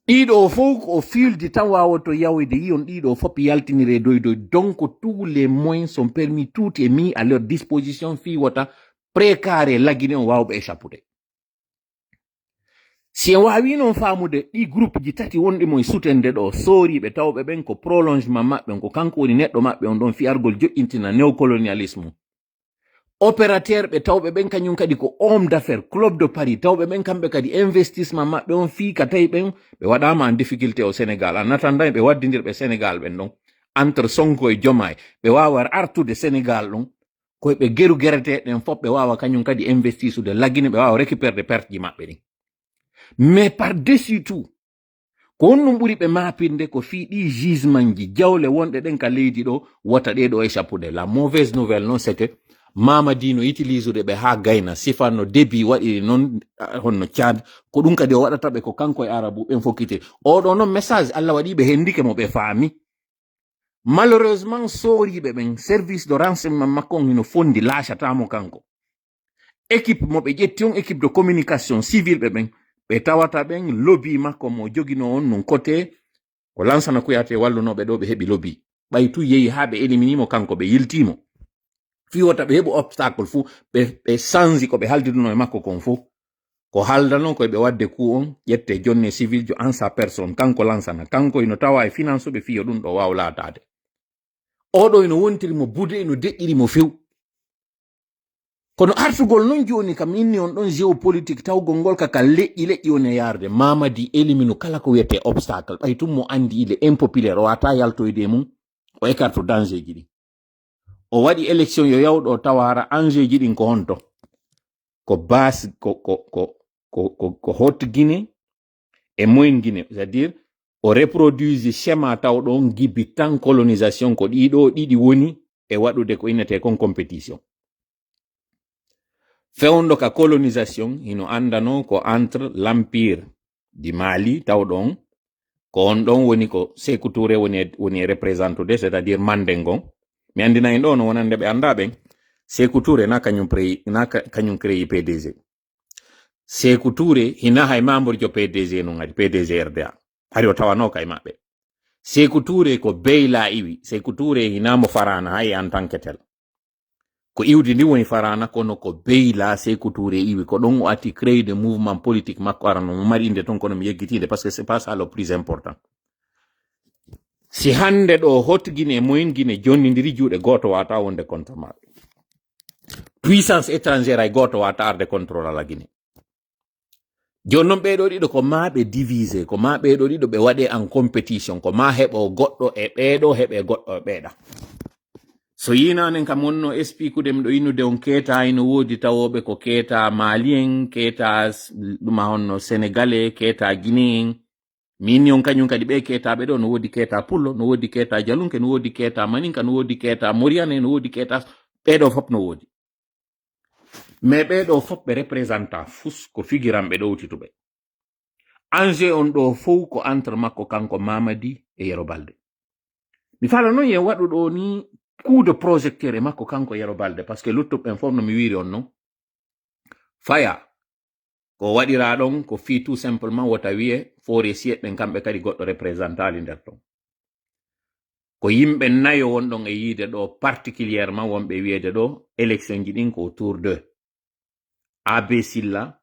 ɗiɗo fof au fil du temps wawoto yawde yiyon ɗiɗo fop yaltinire doydoy donc tous les moyens sont permis tout est mis à leur disposition fi wota précaré lagine on wawɓe échappude si en wawi non famude ɗi groupe ji tati wonɗi moye sutende ɗo soriɓe tawɓe ɓen ko prolongement maɓɓe ko kanko woni neɗɗo maɓɓe on ɗon fiyargol joƴƴintina néocolonialisme opérateur ɓe tawɓe ɓen kañum kadi ko homme d'affaires club de Paris tawɓe ɓen kamɓe kadi investissement maɓɓe on fii ka tawi ɓen ɓe waɗama en difficulté au Sénégal en attendant ɓe waddidirɓe Sénégal ɓen ɗon entre Sonko e Diomaye ɓe wawa artude Sénégal ɗon koyeɓe geru gereteɗen fop ɓe wawa kañum kadi investisude laggine ɓe wawa récupérde perte ji maɓɓe ɗin mais par dessus tout ko on ɗum ɓuri ɓe mapinde ko fii ɗi gisement ji jawle wonɗe ɗen ka leydi ɗo wota ɗeɗo échappude la mauvaise nouvelle non c'est que Mamadi no utilise ɓe ha gayna sifano débit waɗi non honno Tchad ko ɗum kadi o waɗata ɓe ko kanko e arabu ɓen fokkite oɗo noon message Allah waɗi ɓe hendike mo ɓe faami malheureusement soriɓe ɓen service de renseignement makko on hino fondi lachatamo kanko équipe mo ɓe ƴetti on équipe de communication civile ɓen ɓe tawata ɓen lobby makko mo jogino on non côté ko Lansana Kouyaté wallunoɓe ɗo ɓe heɓi lobby ɓay tu yehi ha ɓe éliminimo kanko ɓe yiltimo fi wota ɓe heɓu obstacle fou ɓe sanji ko ɓe haldiduno e makko kon fou ko haldano koye ɓe wadde coup on ƴette jonne civil jo en sa personne kanko Lansana kanko ino tawa e finance ɓe fiyo ɗum ɗo waw latade oɗo ino wontiri mo bude ino deƴƴiri mo few kono artugol non joni kam inni on ɗon géopolitique tawgol ngol kaka leƴƴi woni yarde Mamadi élimine kala ko wiyete obstacle ɓay tum mo andi il est impopulaire o wata yaltoyde mum o écarte danger ji ɗi o waɗi élection yo yawɗo tawara enjeu ji ɗin ko honto ko base ko haute Guinée et moyenne Guinée c'est à dire o reproduise schéma tawɗon gibi tan colonisation ko ɗiɗo ɗiɗi woni e waɗude ko innete kon compétition fewndo ka colonisation hino andano ko entre l'empire du Mali tawɗon ko on ɗon woni ko Sékou Touré woni représentude c'est à dire Mandengon mi andina en ɗo no wonande ɓe anda ɓen Sékou Touré na kañum créé PDG Sékou Touré hina hay membre jo PDG non adi PDG RDA hari o tawano kay maɓɓe Sékou Touré ko beyla iwi Sékou Touré hinamo farana hay en tant que tel ko iwdi ndi woni farana kono ko beyla Sékou Touré iwi ko ɗon o ati créé de mouvement politique makko arano mo mari inde ton kono mi yeggitinde parce que c'est pas ça le plus important si hande ɗo haute Guinée e moyenne Guinée jonnidiri juuɗe goto wata wonde contre maɓɓe puissance étrangère ay goto wata arde contrôle ala Guinée jonnon ɓeɗo ɗiɗo ko ma ɓe divise, ko ma ɓeɗo ɗiɗo ɓe waɗe en compétition, ko ma heɓo goɗɗo e ɓeɗo heɓe goɗɗo e ɓeɗa. So yinanen kam wonno expliquude miɗo innude on keta ino woodi tawoɓe ko keta malien, keta ɗuma honno sénégalais, keta guinéen. Min on kañum kadi ɓe ketaɓe ɗo no woodi keta pullo, no woodi keta jalunke, no woodi keta maninka, no woodi keta moriane, no woodi keta ɓeɗo fop no woodi. Mais ɓeɗo fop ɓe représenta fus ko figiranɓe ɗowtituɓe. Enjeu on ɗo fof ko entre makko kanko Mamadi e Yero Balde. Mi fala noon yen waɗu ɗo ni coup de projecteur e makko kanko Yero Balde, parce que luttuɓen fof no mi wiri on non faya ko waɗira ɗon ko fi tout simplement wota wiye fore siyeɓɓen kamɓe kadi goɗɗo représentali nder ton. Ko yimɓe nayo wonɗon e yiide ɗo particulièrement wonɓe wiyede ɗo élection ji ɗin ko autour de AB Silla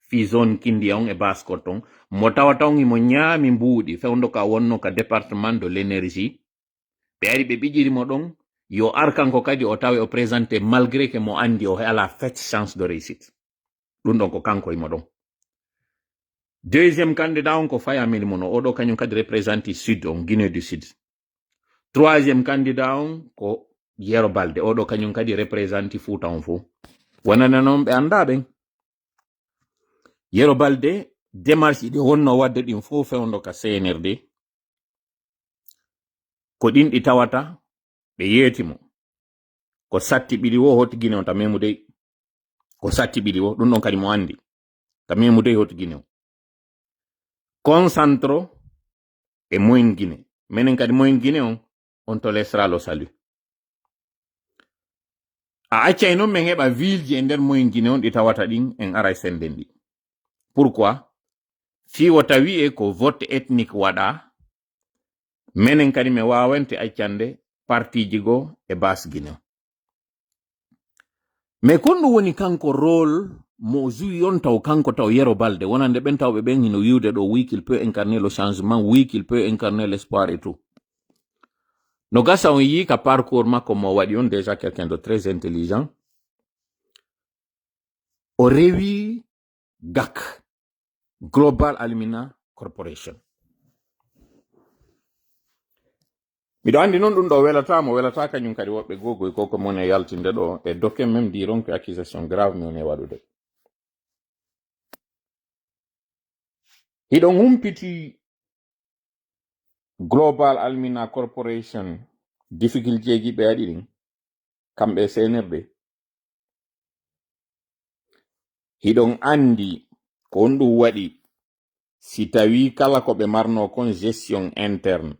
fi zone Kindi on e Basse-Coton mo tawata on imo ñaami mbuuɗi fewndo ka wonno ka département de l'énergie ɓe ari ɓe ɓiƴirimo ɗon yo ar kanko kadi o tawe o présenté malgré que mo andi o ala fait chance de réussite. Ɗum ɗon ko kanko imo ɗon. Deuxième candidat on ko Faya Milimono, oɗo kañum kadi représenti sud on, Guinée du Sud. Troisième candidat on ko Yero Balde, oɗo kañum kadi représenti Fouta on fo. Wonana noon ɓe anda ɓen. Yero Balde démarche ɗi wonno wadde ɗin fo fewndo ka CNRD ko ɗin ɗi tawata ɓe yeetimo ko satti ɓiɗi wo hoti Guinée on ta memudey ko satti ɓiɗi wo ɗum ɗon kadi mo andi ta memudey hoti Guinée on concentro e moyen Guinée menen kadi moyen Guinée on to laissera le salut. A accay noon men heɓa ville ji e nder moyen Guinée on ɗi tawata ɗin en ara senden ɗi. Pourquoi? Fi o tawi e ko vote ethnique waɗa menen kadi me wawante accande partiji go e Basse Guinée. Mais kon ɗum woni kanko rôle mo joui on taw kanko taw Yero Balde wonande ɓen tawɓe ɓen hino wiwde ɗo oui qu'il peut incarner le changement, oui qu'il peut incarner l'espoir et tout. No gasa on yi ka parcours makko mo waɗi on déjà quelqu'un de très intelligent. O rewi GAC, Global Alumina Corporation. Miɗo andi noon ɗum ɗo welata kañum kadi woɓɓe gogoy koko mon e yaltinde ɗo e dokken même diron que accusation grave mi woni e waɗude. Hiɗon humpiti Global Alumina Corporation difficulté ji ɓe aɗi ɗin kamɓe CNRD. Hiɗon andi ko on ɗum waɗi si tawi kala ko ɓe marno kon gestion interne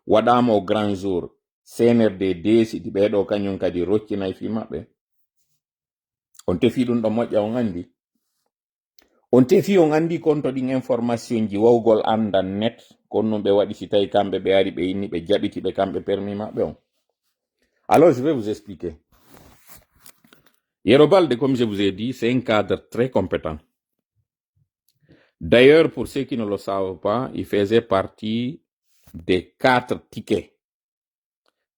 waɗama o grand jour CNRD desidi ɓeɗo kañum kadi roccinay fi maɓɓe. On tefi ɗum ɗo moƴƴa on andi. On tefi on andi konto ɗin information ji wawgol andan net kon ɗum ɓe waɗi si tawi kamɓe ɓe ari ɓe inni ɓe jaɓiti ɓe kamɓe permis maɓɓe on. Alors je vais vous expliquer. Yero Balde, comme je vous ai dit, c'est un cadre très compétent. D'ailleurs, pour ceux qui ne le savent pas, il faisait partie des 4 tickets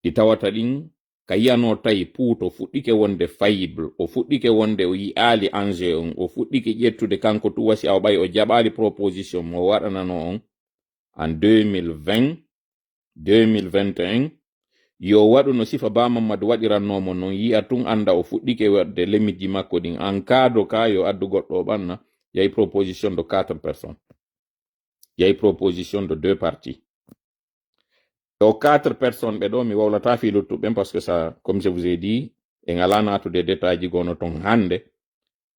ɗi tawata ɗin ka yiyano tawi Puuto fuɗɗike wonde fayible, o fuɗɗike wonde o yi'ali enjeu on, o fuɗɗike ƴettude kanko tu wasi aw ɓay o jaɓali proposition mo waɗanano on en 2020 2021 yo waɗu no sifa Ba Mamadou waɗirannomo noon yi'a tun anda o fuɗɗike wadde lemiji makko ɗin en cadre ka yo addu goɗɗo ɓanna yahi proposition de 4 personnes, yahi proposition de 2 partis. Aux 4 personnes ɓe ɗo mi wawlata fi luttuɓen parce que ça, comme je vous ai dit, en ala natude détails ji gono ton hande.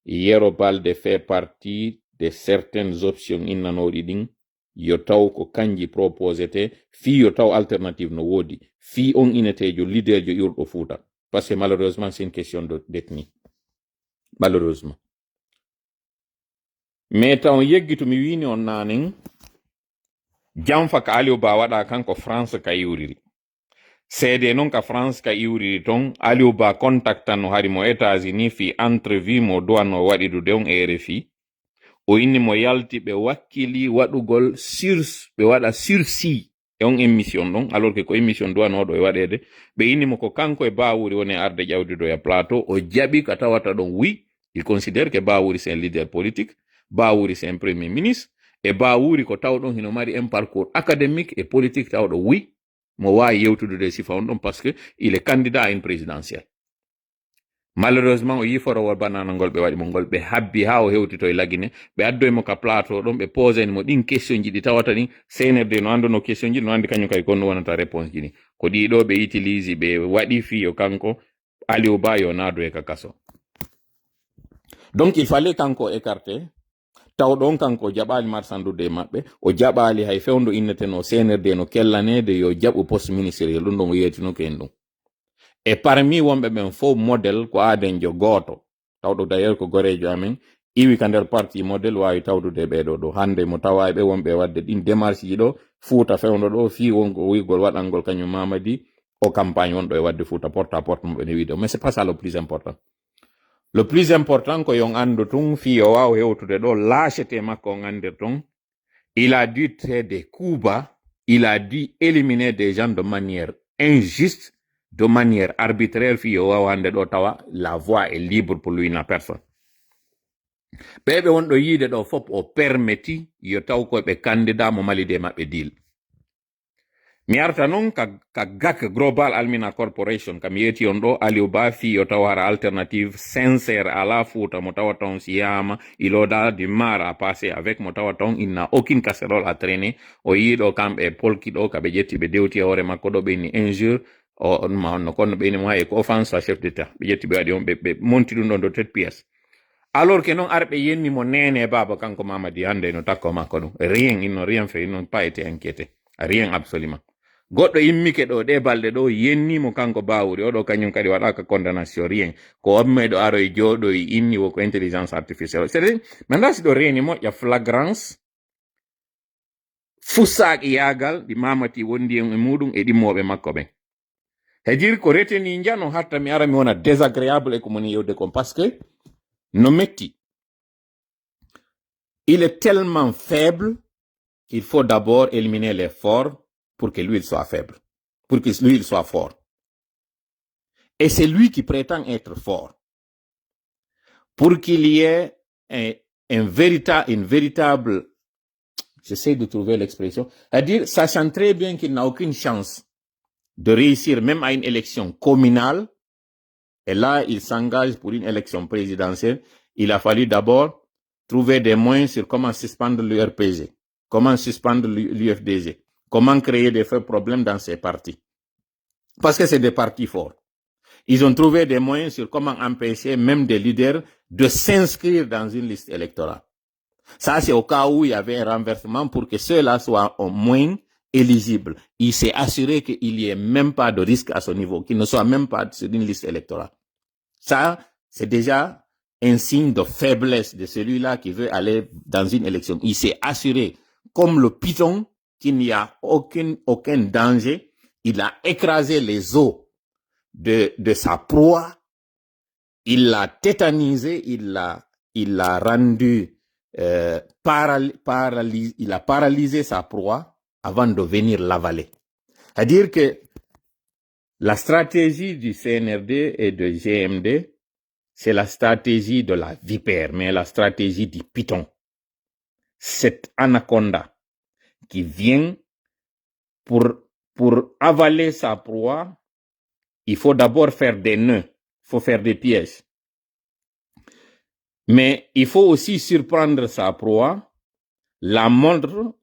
Yero Balde fait partie de certaines options innanoɗi ɗin yo taw ko kanji proposete fi yo taw alternative no woodi fi on inetejo leader jo yurɗo Fouta, parce que malheureusement c'est une question d'ethnie, malheureusement. Mais taw yeggi to mi wini on nanen jamfa ka Aliou Ba waɗa kanko France ka iwriri seede non ka France ka iwriri ton Aliou Ba contactan no hari mo États-Unis fi entrevue mo duwanno waɗidude on e RFI o inni mo yalti ɓe wakkili waɗugol ɓe waɗa sursis e on émission ɗon alors que ko émission duwanoɗo e waɗede ɓe inni mo ko kanko e Bawuri woni arde ƴawdido e plateau o jaɓi ka tawata ɗon oui il considère que Bawuri c'est un leader politique Baouri c'est un premier ministre et Baouri ko tawɗon hino mari un parcours académique et politique tawɗo oui mo wawi yewtude sifa on ɗon parce que il est candidat à une présidentielle. Malheureusement o yi forowol banana ngol ɓe waɗi mo ngol ɓe habbi ha o hewtito e lagine ɓe addoymo ka plateau ɗon ɓe poseni mo ɗin question ji ɗi tawata ɗin CNRD no anduno question ji no andi kañum kay konno wonata réponse ji ni ko ɗiɗo ɓe utilise ɓe waɗi fiyo kanko Aliou Ba yo naado e ka kaso. Donc il fallait kanko écarté tawɗon kanko jaɓali marsandude maɓɓe o jaɓali hay fewndo inneteno CNRD no kellanede yo jaɓu poste ministériel ɗum ɗon o yetino ko en ɗum. Et parmi wonɓe ɓen fof modèle ko adenjo gooto tawɗo d'ailleurs ko gorejo amen iwi ka nder parti modèle wawi tawdude ɓeɗo ɗo hande mo tawa ɓe wonɓe wadde ɗin démarche ji ɗo Fouta fewndo ɗo fi wonko wigol waɗangol kañum Mamadi o campagne wonɗo e wadde Fouta porte à porte mo ɓene wiide mais c'est pas ça le plus important. Le plus important ko yon andu tun fi o waw hewtude ɗo lâcheté makko on andir ton il a dû faire des coups bas, il a dû éliminer des gens de manière injuste, de manière arbitraire fi o waw hande ɗo tawa la voie est libre pour lui na personne. ɓeɓe wonɗo yiide ɗo fof o permetti yo taw koɓe candidat mo malide maɓɓe deal. Mi arta noon ka GAC Global Almina Corporation kam yeti on ɗo Aliou Ba fi yo taw hara alternative sincère à la Fouta mo tawa ton si yama il aura du mal à passer avec mo tawa ton il n'a aucune casserole à traîner o yiɗo kamɓe polki ɗo kaɓe ƴetti ɓe dewti hoore makko ɗo ɓeyni injure no konno ɓeyni mo ha e ko offense à chef d'état ɓe ƴetti ɓe waɗi on ɓe monti ɗum ɗon de tête pièce alors que non arɓe yenni mo nene baba kanko Mamadi hande no takko makko ɗum rien ils n'ont rien fait ils n'ont pas été inquiétés rien absolument goɗɗo immike ɗo ɗe balɗe ɗo yennimo kanko Baouri oɗo kañum kadi waɗaka condamnation rien ko ommeɗo aro e jooɗo e inni woko intelligence artificielle c'est à dire mi anda si ɗo reeni moƴƴa flagrance fussaaki yaagal ɗi Mamati wondi e muɗum e ɗimmoɓe makko ɓen c'est-à-dire ko reteni jano hatta mi ara mi wona désagréable e ko moni yewde kon parce que no metti il est tellement faible qu'il faut d'abord éliminer les forts pour que lui il soit faible, pour que lui il soit fort. Et c'est lui qui prétend être fort. Pour qu'il y ait une véritable, j'essaie de trouver l'expression, c'est-à-dire sachant très bien qu'il n'a aucune chance de réussir même à une élection communale, et là il s'engage pour une élection présidentielle, il a fallu d'abord trouver des moyens sur comment suspendre l'URPG, comment suspendre l'UFDG, comment créer des faits problèmes dans ces partis. Parce que c'est des partis forts. Ils ont trouvé des moyens sur comment empêcher même des leaders de s'inscrire dans une liste électorale. Ça, c'est au cas où il y avait un renversement pour que ceux-là soient au moins éligibles. Il s'est assuré qu'il n'y ait même pas de risque à ce niveau, qu'ils ne soient même pas sur une liste électorale. Ça, c'est déjà un signe de faiblesse de celui-là qui veut aller dans une élection. Il s'est assuré, comme le python, qu'il n'y a aucun danger. Il a écrasé les os de sa proie. Il l'a tétanisé, il l'a rendu il a paralysé sa proie avant de venir l'avaler. C'est-à-dire que la stratégie du CNRD et de GMD, c'est la stratégie de la vipère, mais la stratégie du python. Cette anaconda qui vient pour avaler sa proie, il faut d'abord faire des nœuds, il faut faire des pièges. Mais il faut aussi surprendre sa proie, la mordre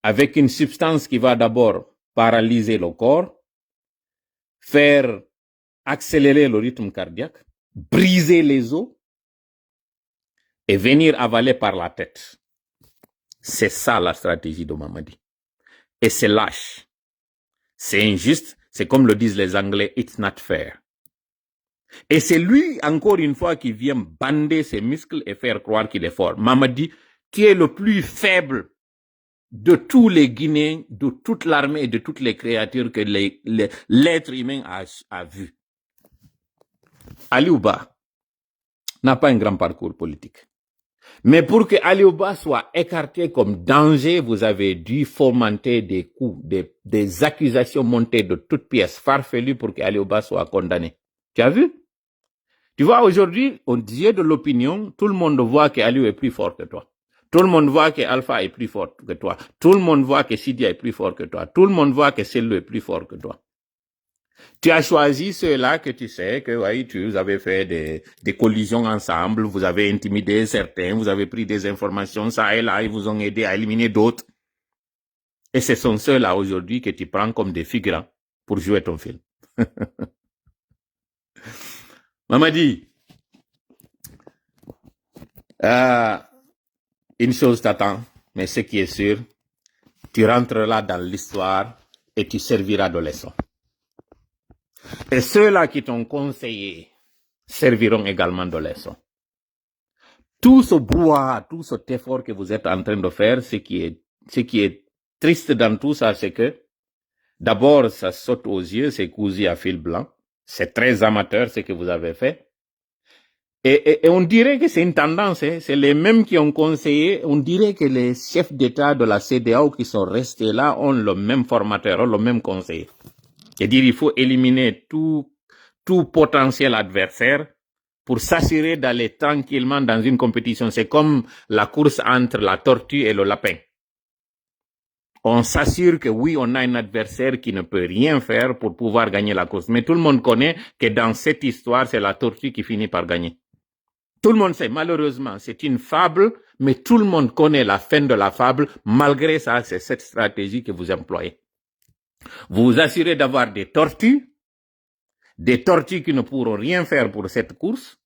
avec une substance qui va d'abord paralyser le corps, faire accélérer le rythme cardiaque, briser les os et venir avaler par la tête. C'est ça la stratégie de Mamadi. Et c'est lâche. C'est injuste. C'est comme le disent les Anglais, it's not fair. Et c'est lui, encore une fois, qui vient bander ses muscles et faire croire qu'il est fort. Mamadi, tu es le plus faible de tous les Guinéens, de toute l'armée et de toutes les créatures que l'être humain a vu. Aliou Ba n'a pas un grand parcours politique. Mais pour que Aliou Ba soit écarté comme danger, vous avez dû fomenter des coups, des accusations montées de toutes pièces farfelues pour que Aliou Ba soit condamné. Tu as vu? Tu vois, aujourd'hui, aux yeux de l'opinion, tout le monde voit que Aliou est plus fort que toi. Tout le monde voit que Alpha est plus fort que toi. Tout le monde voit que Sidia est plus fort que toi. Tout le monde voit que Cello est plus fort que toi. Tu as choisi ceux-là que tu sais que oui, vous avez fait des collisions ensemble, vous avez intimidé certains, vous avez pris des informations ça et là, ils vous ont aidé à éliminer d'autres. Et ce sont ceux-là aujourd'hui que tu prends comme des figurants pour jouer ton film. Mamadi, une chose t'attend, mais ce qui est sûr, tu rentreras dans l'histoire et tu serviras de leçon. Et ceux-là qui t'ont conseillé serviront également de leçon. Tout ce brouhaha, tout cet effort que vous êtes en train de faire, ce qui est triste dans tout ça, c'est que d'abord, ça saute aux yeux, c'est cousu à fil blanc. C'est très amateur ce que vous avez fait. Et on dirait que c'est une tendance, hein. C'est les mêmes qui ont conseillé, on dirait que les chefs d'État de la CEDEAO qui sont restés là ont le même formateur, ont le même conseiller. C'est-à-dire il faut éliminer tout potentiel adversaire pour s'assurer d'aller tranquillement dans une compétition. C'est comme la course entre la tortue et le lapin. On s'assure que oui, on a un adversaire qui ne peut rien faire pour pouvoir gagner la course. Mais tout le monde connaît que dans cette histoire, c'est la tortue qui finit par gagner. Tout le monde sait, malheureusement, c'est une fable, mais tout le monde connaît la fin de la fable. Malgré ça, c'est cette stratégie que vous employez. Vous vous assurez d'avoir des tortues qui ne pourront rien faire pour cette course,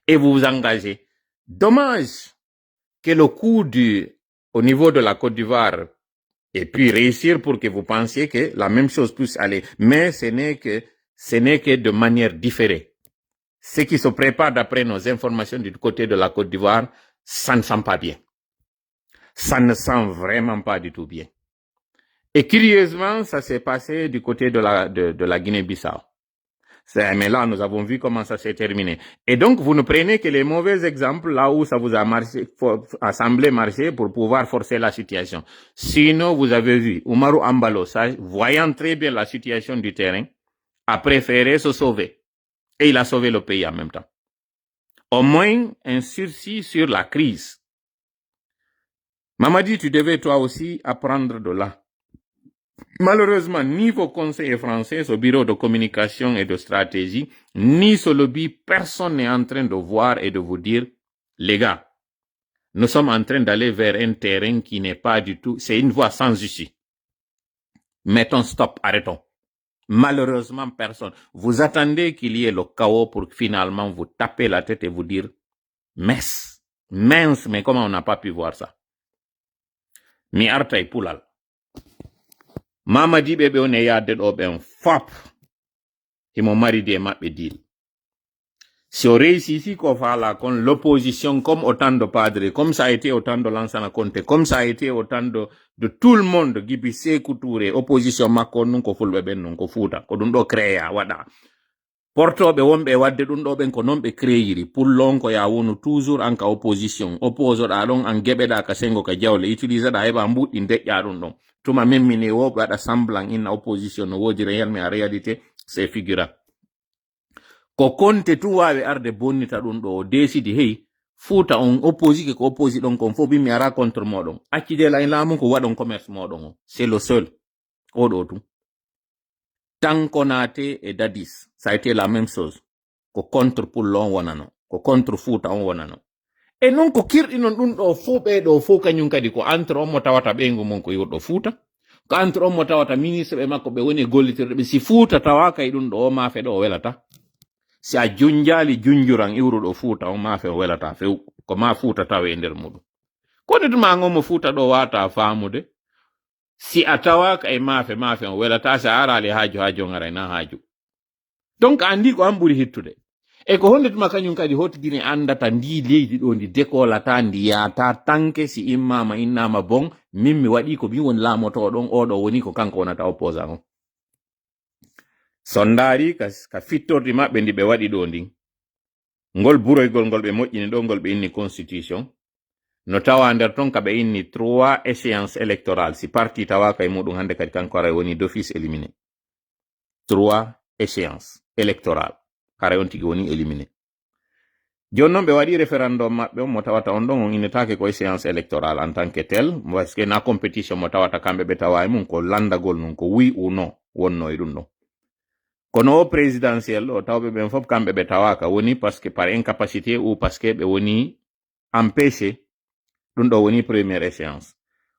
et vous vous engagez. Dommage que le coup au niveau de la Côte d'Ivoire ait pu réussir pour que vous pensiez que la même chose puisse aller. Mais ce n'est que de manière différée. Ce qui se prépare d'après nos informations du côté de la Côte d'Ivoire, ça ne sent pas bien. Ça ne sent vraiment pas du tout bien. Et curieusement, ça s'est passé du côté de la Guinée-Bissau. Mais là, nous avons vu comment ça s'est terminé. Et donc, vous ne prenez que les mauvais exemples là où ça vous a semblé marcher pour pouvoir forcer la situation. Sinon, vous avez vu, Umaru Ambalo, voyant très bien la situation du terrain, a préféré se sauver. Et il a sauvé le pays en même temps. Au moins, un sursis sur la crise. Mamadi, tu devais toi aussi apprendre de là. Malheureusement, ni vos conseillers français, ce bureau de communication et de stratégie, ni ce lobby, personne n'est en train de voir et de vous dire, les gars, nous sommes en train d'aller vers un terrain qui n'est pas du tout, c'est une voie sans issue. Mettons stop, arrêtons. Malheureusement, personne. Vous attendez qu'il y ait le chaos pour finalement vous taper la tête et vous dire, mince, mais comment on n'a pas pu voir ça? Mi artay poulal. Mamadi bebe on e yadde do ben fop. Himo mari de mabbe deal. Si on réussit ici qu'on fait là, con l'opposition, comme autant de padres, comme ça a été autant de Lansana Conté, comme ça a été autant de tout le monde, Gibise Koutouré, opposition Makon, non ko fulbe ben non ko futa, ko dun do créa, wada. Porto be wonbe wadde dun do ben ko non be créiri, pour long ko ya wonu toujours en ka opposition, opposo da don en gebeda ka sengo ka jawle, utiliser da heba mbut inde ya dun don. Tuma même mine wo bada semblant in opposition no wodi réel mais en réalité c'est figurant. Ko konte tu wawe arde bonnita dun do desidi hey futa on opposé ko opposé donc on faut mi ara contre modon akide la ilamu ko wadon commerce modon c'est le seul odo tout tant Konaté et Dadis ça a été la même chose ko contre pour l'on wonano ko contre futa on wonano e non ko kirdi non dun do fo be do fo kanyum kadi ko entre on mo tawata bengo mon ko yurdo futa ko entre on mo tawata ministre be makko be woni gollitirde be si futa tawaka dun do ma fe do welata si a junjali junjuran iwruɗo fuuta on ma fe welata few ko ma fuuta tawe e nder muɗum kono tuma ngomo fuuta ɗo wata faamude si a tawaka e maafe on welata si a arali haaju ngara na haaju donc andi ko an ɓuri hittude e ko honde tuma kañum kadi hottidini andata ndi leydi ɗo ndi décolata ndi yata tanke si immama innama bon min mi waɗi ko mi woni laamoto ɗon oɗo woni ko kanko wonata opposant on sondari ka fittordi mabbe ndi be wadi do ndin ngol buroygol ngol be moƴƴini do ngol be inni constitution no tawa nder ton ka be inni 3 échéances électorales si parti tawa kay mudum hande kadi kanko ara woni d'office éliminé 3 échéances électorales kara on tigi woni éliminé jonnon ɓe waɗi référendum maɓɓe on mo tawata on ɗon on innetake koye séance électorale en tant que tel parce que na compétition mo tawata kamɓe ɓe tawa e mum ko landagol nun ko oui ou non wonno e ɗum ɗon kono o présidentiel o tawɓe ɓen fof kamɓe ɓe tawaka woni parce que par incapacité ou parce que ɓe woni empêché ɗum ɗo woni première échéance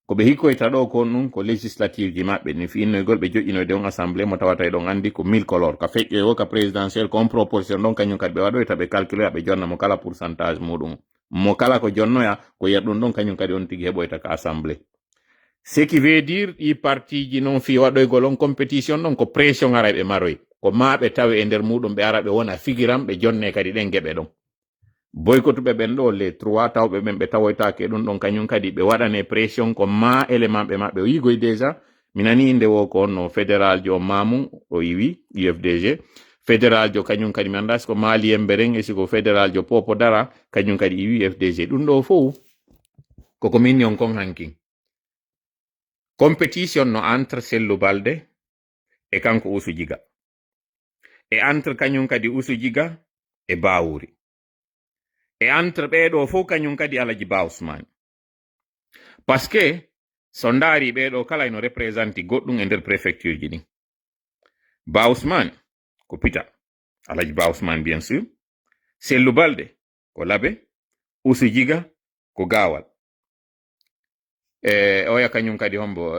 ko ɓe hikkoyta ɗo kon ɗum ko législative ji maɓɓe ni finnoygol ɓe joƴƴinoyde on assemblée mo tawata e ɗon andi ko 1000 color ka feƴƴoy o ka présidentiel ko on proposition ɗon kañum kadi ɓe waɗoyta ɓe calculer ɓe jonna mo kala pourcentage muɗum mo kala ko jonnoya ko yiyat ɗum ɗon kañum kadi on tigi heɓoyta ka assemblée ce qui veut dire ɗi parti ji noon fi waɗoygol on compétition ɗon ko pression ara ɓe maroy ko maɓe tawe e nder muɗum ɓe ara ɓe wona figiram ɓe jonne kadi ɗen geɓe ɗon boykotuɓe ɓen ɗo les 3 tawɓe ɓen ɓe tawoytake ɗum ɗon kañum kadi ɓe waɗane pression ko ma élément ɓe maɓɓe o yigoy déjà mi nani inde wo ko onno fédéral jo mamum o yiwi UFDG fédéral jo kañum kadi mi anda siko Mali Emberen e siko fédéral jo Popo Dara kañum kadi yiwi UFDG ɗum ɗo fof koko minni on kon hankin compétition no entre Sellou Balde e kanko Ousou Djiga e entre kañum kadi Ousou Djiga e Bawuri e entre ɓeɗo fof kañum kadi Alaji Ba Ousmane parce que so ndaari ɓeɗo kala eno représenté goɗɗum e nder préfecture ji ɗin Ba Ousmane ko Pita Alaji Ba Ousmane bien sûr Sellou Balde ko Labe Ousou Djiga ko Gawal oya kañum kadi hombo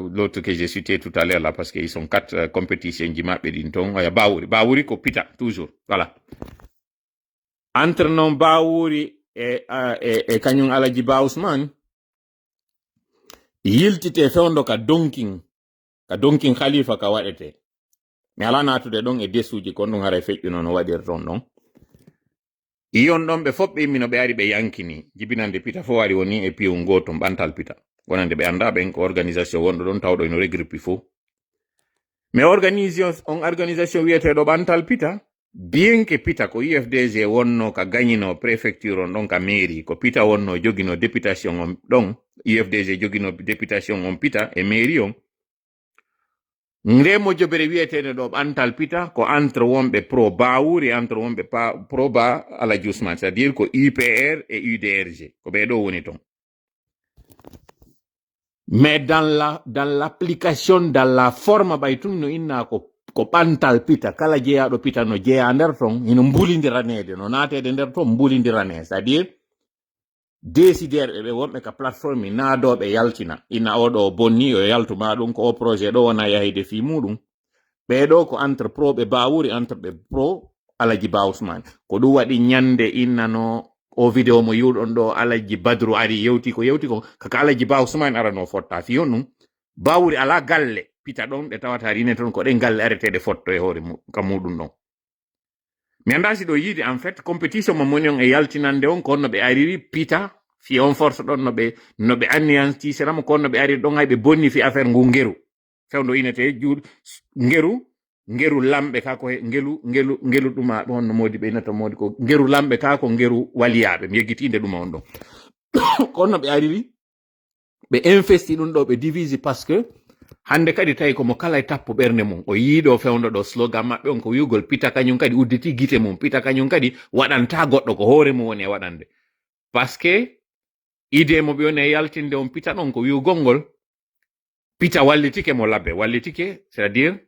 l'autre que j'ai cité tout à l'heure là parce que ils sont 4 compétitions ji maɓɓe ɗin ton oya Bawuri ko Pita toujours voilà entre non Bawuri e kañum Alaji Ba Ousmane yiltite fewndo ka donkin khalifa ka waɗete mi ala natude ɗon e desuji kon ɗum hara feƴƴuno no waɗir ton ɗon iyon ɗon ɓe fof ɓe immino ɓe ari ɓe yankini jibinande Pita fo wari woni e piwu gotum ɓantal Pita wonande ɓe anda ɓen ko organisation wonɗo ɗon tawɗo eno regroupe fof mais organisation wiyeteɗo ɓantal Pita bien que Pita ko UFDG wonno ka gagnino préfecture on ɗon ka mairie ko Pita wonno jogino députation on ɗon UFDG jogino députation on Pita e mairie on ndemo jobere wiyetede ɗo ɓantal Pita ko entre wonɓe pro Bawuri entre wonɓe pro Ba Alaji Ousmane c'est à dire ko UPR et UDRG ko ɓeɗo woni ton mais dans l'application dans la forme ɓay tum no inna ko ɓantal Pita kala jeeyaɗo Pita no jeeya nder ton ino mbulidiranede no natede nder ton mbulidirane c'est à dire décideur ɓe wonɓe ka plateforme naadoɓe yaltina ina oɗo bonni o yaltuma ɗum ko o projet ɗo wona yahide fi muɗum ɓeɗo ko entre pro ɓe Bawuri entre ɓe pro Alaji Ba Ousmane ko ɗum waɗi ñande innano o vidéo mo yiwɗon ɗo Alaji Badru ari yewti ko kaka Alaji Ba Ousmane arano fotta fi on ɗum Bawuri ala galle Pita ɗon ɓe tawata rine ton ko ɗen galle aretede fotto e hoore ka muɗum ɗon mi anda si ɗo yiide en fait compétition mo moni on e yaltinande on ko onno ɓe ariri Pita fi on force ɗon no ɓe anéantisiramo ko onno ɓe ariri ɗon hay ɓe bonni fi affaire ngu ngeru fewndo inete juuɗ ngeru lamɓe ka ko ngelu ɗuma ɗon no modi ɓe inata modi ko ngeru lamɓe ka ko ngeru waliyaɓe mi yeggitinde ɗuma on ɗon ko onno ɓe ariri ɓe investi ɗum ɗo ɓe divise parce que hande kadi tawi komo kala e tappo ɓernde mum o yiiɗo fewndo ɗo slogan maɓɓe on ko wiugol Pita kañum kadi udditi gite mum Pita kañum kadi waɗanta goɗɗo ko hoore mum woni e waɗande parce que idée mo ɓe woni e yaltinde on Pita ɗon ko wiugol ngol Pita wallitike mo Labbe wallitike c'est à dire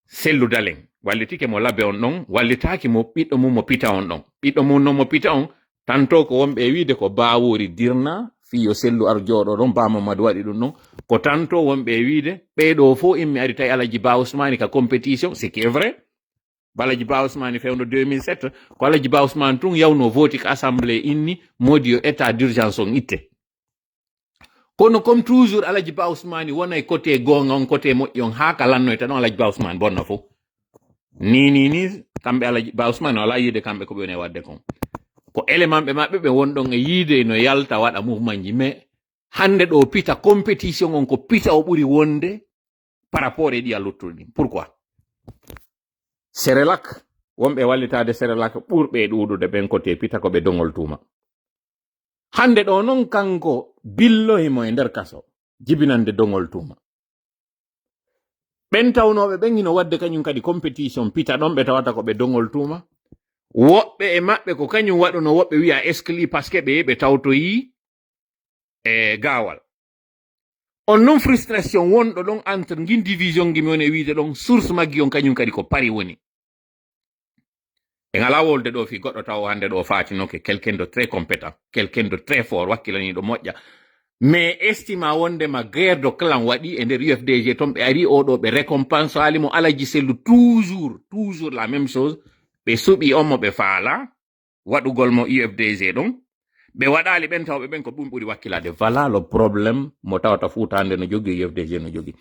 Sellou Dalen wallitike mo Labbe on ɗon wallitaki mo ɓiɗɗo mum mo Pita on ɗon ɓiɗɗo mum non mo Pita on tanto ko wonɓe wiide ko Bawuri dirna fiyo Sellou ar jooɗo ɗon Ba Mamadou waɗi ɗum ɗon ko tanto wonɓe wiide ɓeɗo fof immi ari tawi Alaji Ba Ousmane ka compétition ce qui est vrai Alaji Ba Ousmane fewno 2007 ko Alaji Ba Ousmane tun yawno voti ko assemblée inni modi yo état d'urgence on itte kono comme toujours Alaji Ba Ousmane wona e côté gonga on côté moƴƴi on ha ka lannoyta ɗon Alaji Ba Ousmane bonna fof ni kamɓe Alaji Ba Ousmane wala yiide kamɓe ko ɓe woni wadde kon ko élément ɓe maɓɓe ɓe wonɗon e yiide no yalta waɗa mouvement ji mais hande ɗo Pita compétition on ko Pita o ɓuri wonde par rapport e ɗi a luttuɗi ɗin pourquoi Serelak wonɓe wallitade Serelak ɓurɓe ɗuɗude ɓen côté Pita ko ɓe dongol tuma hande ɗo noon kanko billohimo e nder kaso jibinande dongol tuma ɓen tawnoɓe ɓen hino wadde kañum kadi compétition Pita ɗon ɓe tawata ko ɓe dongol tuma woɓɓe e maɓɓe ko kañum waɗuno woɓɓe wi'a escli parce que ɓe tawtoyi e gawal on non frustration wonɗo ɗon entre ngin division gimi woni e wiide ɗon source maggi on kañum kadi ko pari woni en ala wolde ɗo fi goɗɗo taw hande ɗo fatinoke quelqu'un de très compétent quelqu'un de très fort wakkilaniɗo moƴƴa mais estima wondema guerre de clan waɗi e nder UFDG ton ɓe ari oɗo ɓe récompense alimo alaji sellu toujours la même chose ɓe suɓi on mo ɓe faala waɗugol mo UFDG ɗon ɓe waɗali ɓen tawɓe ɓen ko ɗum ɓuri wakkilade voilà le problème mo tawata fuutande no jogui UFDG no jogui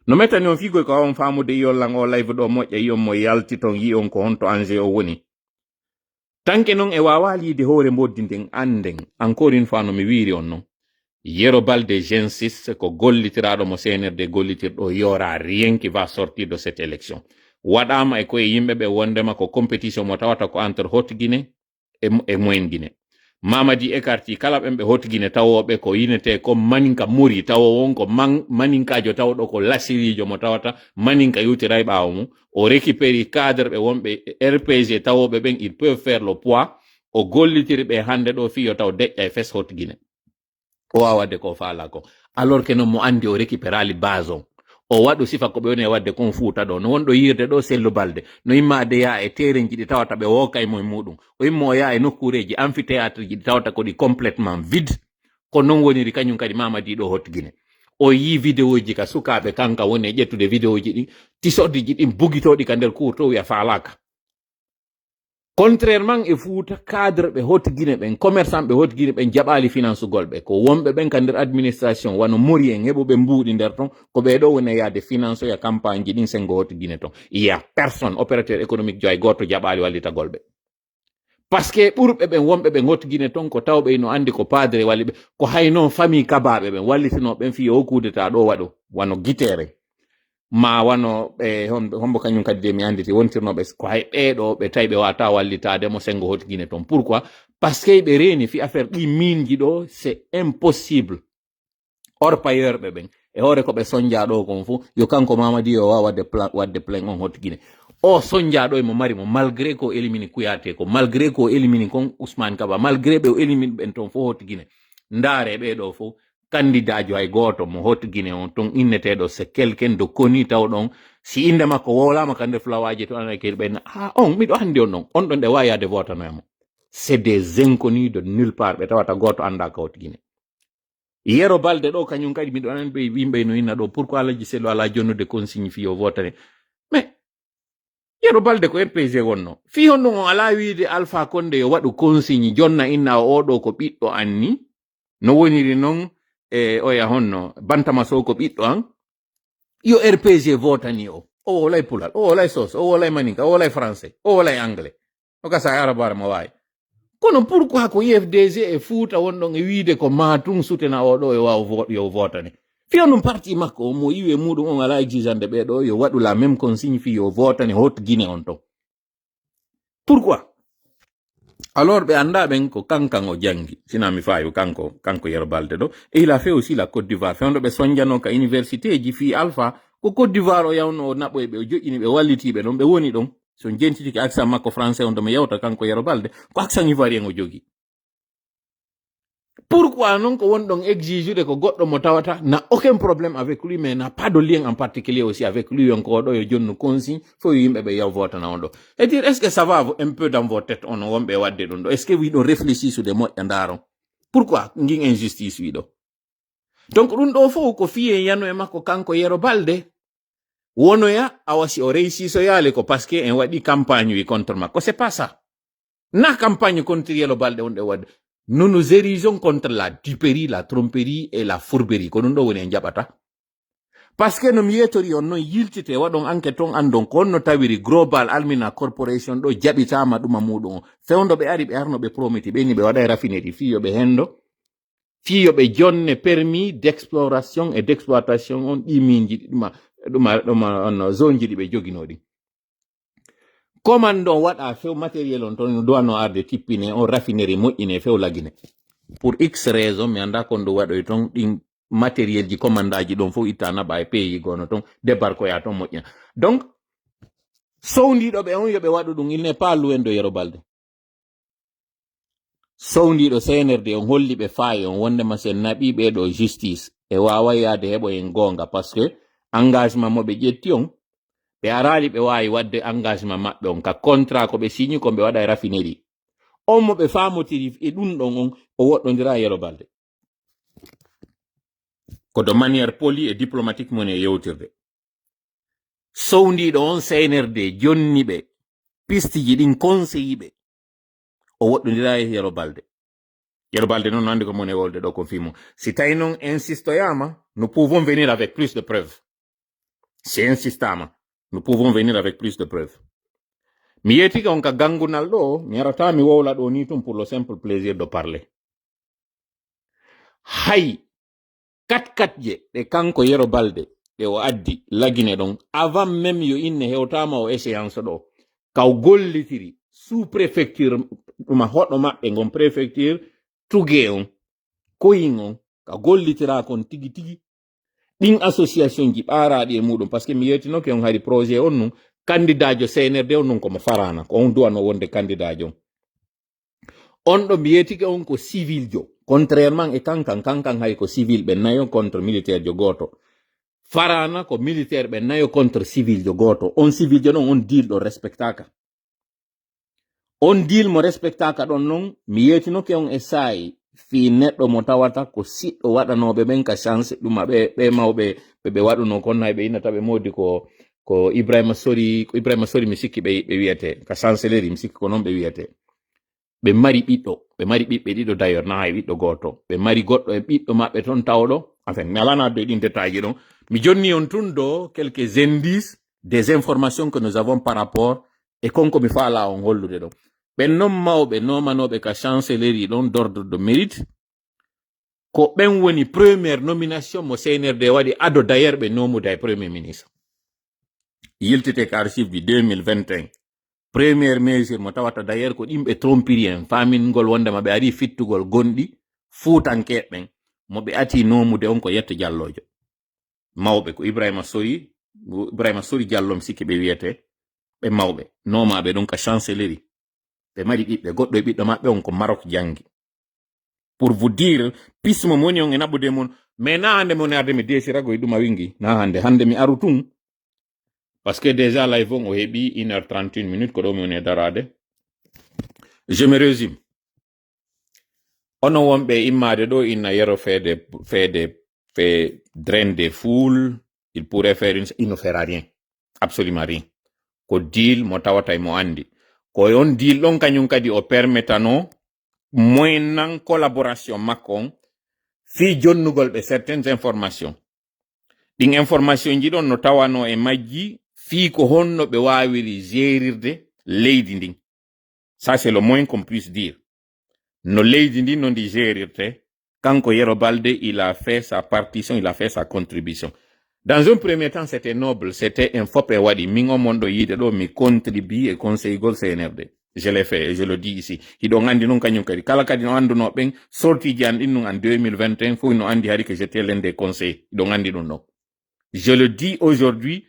no mettani on figoy ko on famude yollan o live ɗo moƴƴa yi on mo yalti ton yi on ko honto enjeu o woni tanke non e wawa liide hoore moddinden anden encore une fois no mi wiiri on non Yero Balde j'insiste ko gollitiraɗo mo CNRD gollitirɗo yora rien qui va sortir de cette élection waɗama e koye yimɓeɓe wondema ko compétition mo tawata ko entre Haute Guinée e Moyen Guinée Mamadi écarti kala ɓen ɓe Haute Guinée tawoɓe ko yinete comme maninka muri tawo won ko maninkajo tawɗo ko lasirijo mo tawata maninka yutira e ɓawo mum o récupéri cadre ɓe wonɓe RPG tawoɓe ɓen ils peuvent faire le poids o gollitiri ɓe hande ɗo fiyo taw deƴƴa e fes Haute Guinée o wawa wadde ko faala ko alors que non mo andi o récupérali base on o waɗo sifa ko ɓe woni e wadde kon fuuta ɗo no wonɗo yirde ɗo Sellu Balde no yimmade ya e terenji ɗi tawata ɓe woka e moye muɗum o yimma o ya e nokkureji amphithéâtre ji ɗi tawata ko ɗi complètement vide ko non woniri kañum kadi Mamadi ɗo Haute Guinée o yi vidéo ji ka sukaɓe kanka woni e ƴettude vidéo ji ɗi tisodde ji ɗin bugitoɗi ka nder cour to wiya faalaka contrairement e Fouta cadre ɓe Haute Guinée ɓen commerçant ɓe Haute Guinée ɓen jaɓali finance gol ɓe ko wonɓe ɓen ka nder administration wano mori en heɓuɓe mbuuɗi nder ton ko ɓeɗo woni yaade finance ya campagne ji ɗin sengo Haute Guinée ton il y a personne opérateur économique joy goto jaɓali wallita golɓe parce que ɓurɓe ɓen wonɓe ɓen Haute Guinée ton ko tawɓe no andi ko padre walli ɓe ko hay non famille kabaɓe ɓen wallitino ɓen fiyo o kudeta ɗo waɗo wano guitere ma wano hombo kañum kadi de mi anditi wontirnoɓe ko hay ɓeɗo ɓe tawi ɓe wata wallitade mo sengo Haute Guinée ton pourquoi parce que ɓe reeni fi affaire ɗi minji ɗo c'est impossible orpailleur ɓe ɓen e hoore ko ɓe sonja ɗo kon fu yo kanko Mamadi o wawa wadde plein on Haute Guinée o sonja ɗo mo mari mo malgré ko élimini Kouyaté ko malgré ko élimini kon Ousmane Kaba malgré ɓe o élimine ɓen ton fo Haute Guinée ndaare ɓeɗo fo candidat jo hay goto mo Haute Guinée on ton inneteɗo c'est quelqu'un de connu taw ɗon si inde makko wolama ka nder flawaji to anake ɓen on miɗo andi on ɗon ɗe wawi yade votanoyamo c'est des inconnus de nulle part ɓe tawata goto anda ka Haute Guinée Yero Balde ɗo kañum kadi miɗo anan ɓe yimɓe no inna ɗo pourquoi Alaji Sello ala jonnude consigne fi o votane mais Yero Balde ko RPG wonno fi honno on ala wiide Alpha Condé yo waɗu consigne jonna inna oɗo ko ɓiɗɗo anni no woniri noon oya honno Bantama Sow ko ɓiɗɗo an yo RPG votani o wolay pulal o wolay sos o wolay maninka o wolay français o wolay anglais o gasa arabara mo wawi kono pourquoi ko UFDG e Fouta wonɗon e wiide ko matum sutena oɗo e wawa yo votane fiyo ɗum parti makko mo yiwe muɗum on ala exigeande ɓeɗo yo waɗu la même consigne fi yo votane Haute Guinée on ton pourquoi alors ɓe anda ɓen ko kankan o jangi sina mi fayu kanko Yero Balde ɗo et il a fait aussi la Côte d'Ivoire fewndo ɓe sonjano ka université ji fi Alpha ko Côte d'Ivoire o yawno o naɓoye ɓe o joƴƴini ɓe wallitiɓe ɗon ɓe woni ɗon so jentitiki accent makko français on domi yewta kanko Yero Balde ko accent ivoirien o jogi pourquoi non ko wonɗon exigeude ko goɗɗo mo tawata n'a aucun problème avec lui mais n'a pas de lien en particulier aussi avec lui on ko oɗo yo jonnu consigne fo yimɓe ɓe yaw votana on ɗo et dire est ce que ça va un peu dans vos têtes on wonɓe wadde ɗum ɗo est ce que wiɗo réfléchi sude moƴƴa ndaron pourquoi ngin injustice wiɗo donc ɗum ɗo fof ko fiye yano e makko kanko Yero Balde wonoya awasi o réussiso yaali ko parce que en waɗi campagne wi contre makko c'est pas ça na campagne contre Yero Balde on ɗe wadde nous nous érigeons contre la duperie, la tromperie et la fourberie. Ko ɗum ɗo woni en jaɓata. Parce que no mi yetori on non yiltite waɗon enquête on andon ko onno tawiri Global Almina Corporation ɗo jaɓitama ɗuma muɗum on. Fewndo ɓe ari ɓe arno ɓe prometi ɓeni ɓe waɗa raffinerie fiyo ɓe hendo. Fiyo ɓe jonne permis d'exploration et d'exploitation on ɗiminji ɗuma on zone ji ɗi ɓe joginoɗi. Commande on waɗa few matériel on ton doano arde tippine on raffinerie moƴƴine few lagine pour x raison mi anda kon ɗo waɗoy ton ɗin matériel ji commandaji ɗon fof itta naɓa e pays gono ton débarquoya ton moƴƴina donc sowndiɗo ɓe on yoɓe waɗu ɗum il n'est pas loin de Yero Balde sowndiɗo CNRD on holli ɓe faayi on wondema sen naɓi ɓeɗo justice e wawa yaade heɓo en gonga parce que engagement mo ɓe ƴetti on ɓe arali ɓe wawi wadde engagement maɓɓe on ka contrat ko ɓe signi ko ɓe waɗa e raffinérie on mo ɓe famotiri e ɗum ɗon on o woɗɗodira Yero Balde ko de manière polie et diplomatique mon e yewtirde sowndiɗo on CNRD jonni ɓe pistiji ɗin conseille ɓe o woɗɗodira e Yero Balde noon andi ko mon e wolde ɗo ko fimo si tawi noon insistoyama nous pouvons venir avec plus de preuves si insistama nous pouvons venir avec plus de preuves mi yetike on ka gangunal ɗo mi yarata mi wowla ɗo ni tum pour le simple plaisir de parler hay kat je ɗe kanko Yero Balde ɗe o addi lagine ɗon avant même yo inne hewtama o échéance ɗo kaw gollitiri sous préfecture ɗuma hoɗɗo maɓɓe gon préfecture tugue on koyin on ka gollitira kon tigi tigi ɗin association ji ɓaraɗi e muɗum par ce que mi yetinoke on hari projet on nun candidat jo CNRD on nun komo farana ko on duwano wonde candidat jo on ɗo mi yetike on ko civil jo contrairement e kankan hay ko civil ɓe nayo contre militaire jo goto farana ko militaire ɓe nayo contre civil jo goto on civil jo non on deal ɗo respectaka on deal mo respectaka ɗon non mi yetinoke on e sayi fi neɗɗo mo tawata ko siɗɗo waɗanoɓe ɓen ka chance ɗuma ɓe mawɓe ɓe waɗuno kon hay ɓe innata ɓe modi ko Ibrahima Sori mi sikki ɓe wiyete ka chancellerie mi sikki ko noon ɓe wiyete ɓe mari ɓiɓɓe ɗiɗo d'ailleurs na hay ɓiɗɗo goto ɓe mari goɗɗo e ɓiɗɗo maɓɓe toon tawɗo enfin mi alana de ɗin détail ji ɗon mi jonni on tun do quelques indices des informations que nous avons par rapport e konko mi faala on hollude ɗon ɓen noon mawɓe nomanoɓe ka chancellerie ɗon d'ordre de mérite ko ɓen woni première nomination mo CNRD waɗi ado d'ailleurs ɓe nomuda e premier ministre yiltite ka archive du 2021 première mesure mo tawata d'ailleurs ko ɗimɓe trompiri en famingol wondema ɓe ari fittugol gonɗi fuutankeɓɓen mo ɓe ati nomude on ko Yetto Diallojo mawɓe ko Ibrahima Sori Diallo mi sikki ɓe wiyete ɓe mawɓe nomaɓe ɗon ka chancellerie ɓe mari ɓiɓɓe goɗɗo e ɓiɗɗo maɓɓe on ko Maroc jangi pour vous dire pismo mo woni on e naɓude mon mais na hande mon arde mi desirago e ɗum a wingi na hande mi aru tun parce que déjà live on o heɓi 1h31 minutes ko ɗo mi woni e darade je me résume ono wonɓe immade ɗo inna Yero fait draine des foules il pourrait faire il ne fera rien absolument rien ko deal mo tawata mo andi ko on deal ɗon kañum kadi o permettano moyennan collaboration makko on fi jonnugol ɓe certaines informations ɗin information ji ɗon no tawano e majji fi ko honno ɓe wawiri gérirde leydi ndin ça c'est le moins qu'on puisse dire no leydi ndin no ndi gérirte kanko Yero Balde il a fait sa partition il a fait sa contribution dans un premier temps c'était noble c'était un fop e waɗi min o mon ɗo yiide ɗo mi contribue e conseil gol CNRD je l'ai fait et je le dis ici hiɗon andi noon kañum kadi kala kadi no anduno ɓen sortie ji an ɗin nun en 2021 fof no andi hari que j'étais l'un des conseils hiɗon andi ɗum ɗon je le dis aujourd'hui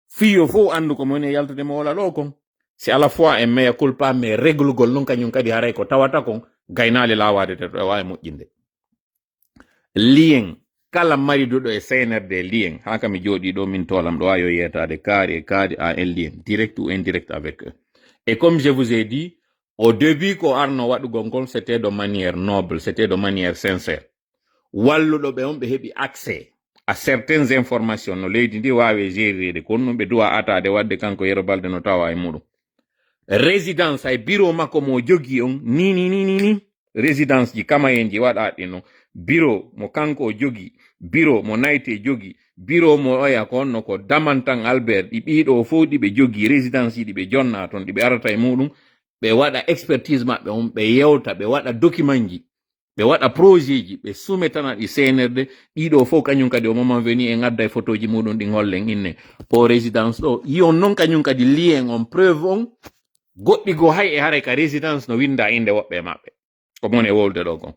fiyo fof andu ko moni yaltude mo wola ɗo kon c'est à la fois un mea culpa mais réglugol noon kañum kadi haray ko tawata kon gaynale lawade te ɗo e wawi moƴƴinde lien kala mariduɗo e CNRD lien haka mi jooɗi ɗo min tolam ɗo wawi yetade kaari a un lien direct ou indirect avec eux et comme je vous ai dit au début ko arno waɗugol ngol c'était de manière noble c'était de manière sincère walluɗo ɓe on ɓe heɓi accès à certaines informations no leydi ndi wawi gérirede kono ɗum ɓe duwa atade wadde kanko Yero Balde no tawa e muɗum résidence ay bureau makko mo jogi on ni résidence ji kama en ji waɗaɗi no bureau mo kanko o jogi bureau mo Nayti jogi bureau mo oya ko honno ko Damantan Albert ɗi ɓiɗo fof ɗi ɓe jogi résidence ji ɗi ɓe jonna toon ɗi ɓe arata e muɗum ɓe waɗa expertise maɓɓe on ɓe yewta ɓe waɗa document ji ɓe waɗa projet ji ɓe soumettana ɗi CNRD ɗiɗo fof kañum kadi o moment venu en adda e photo ji muɗum ɗin hollen inne po résidence ɗo yiyon noon kañum kadi lien on preuve on goɗɗi go hay e haray ka résidence no winda inde woɓɓe maɓɓe ko mon e wolde ɗo kon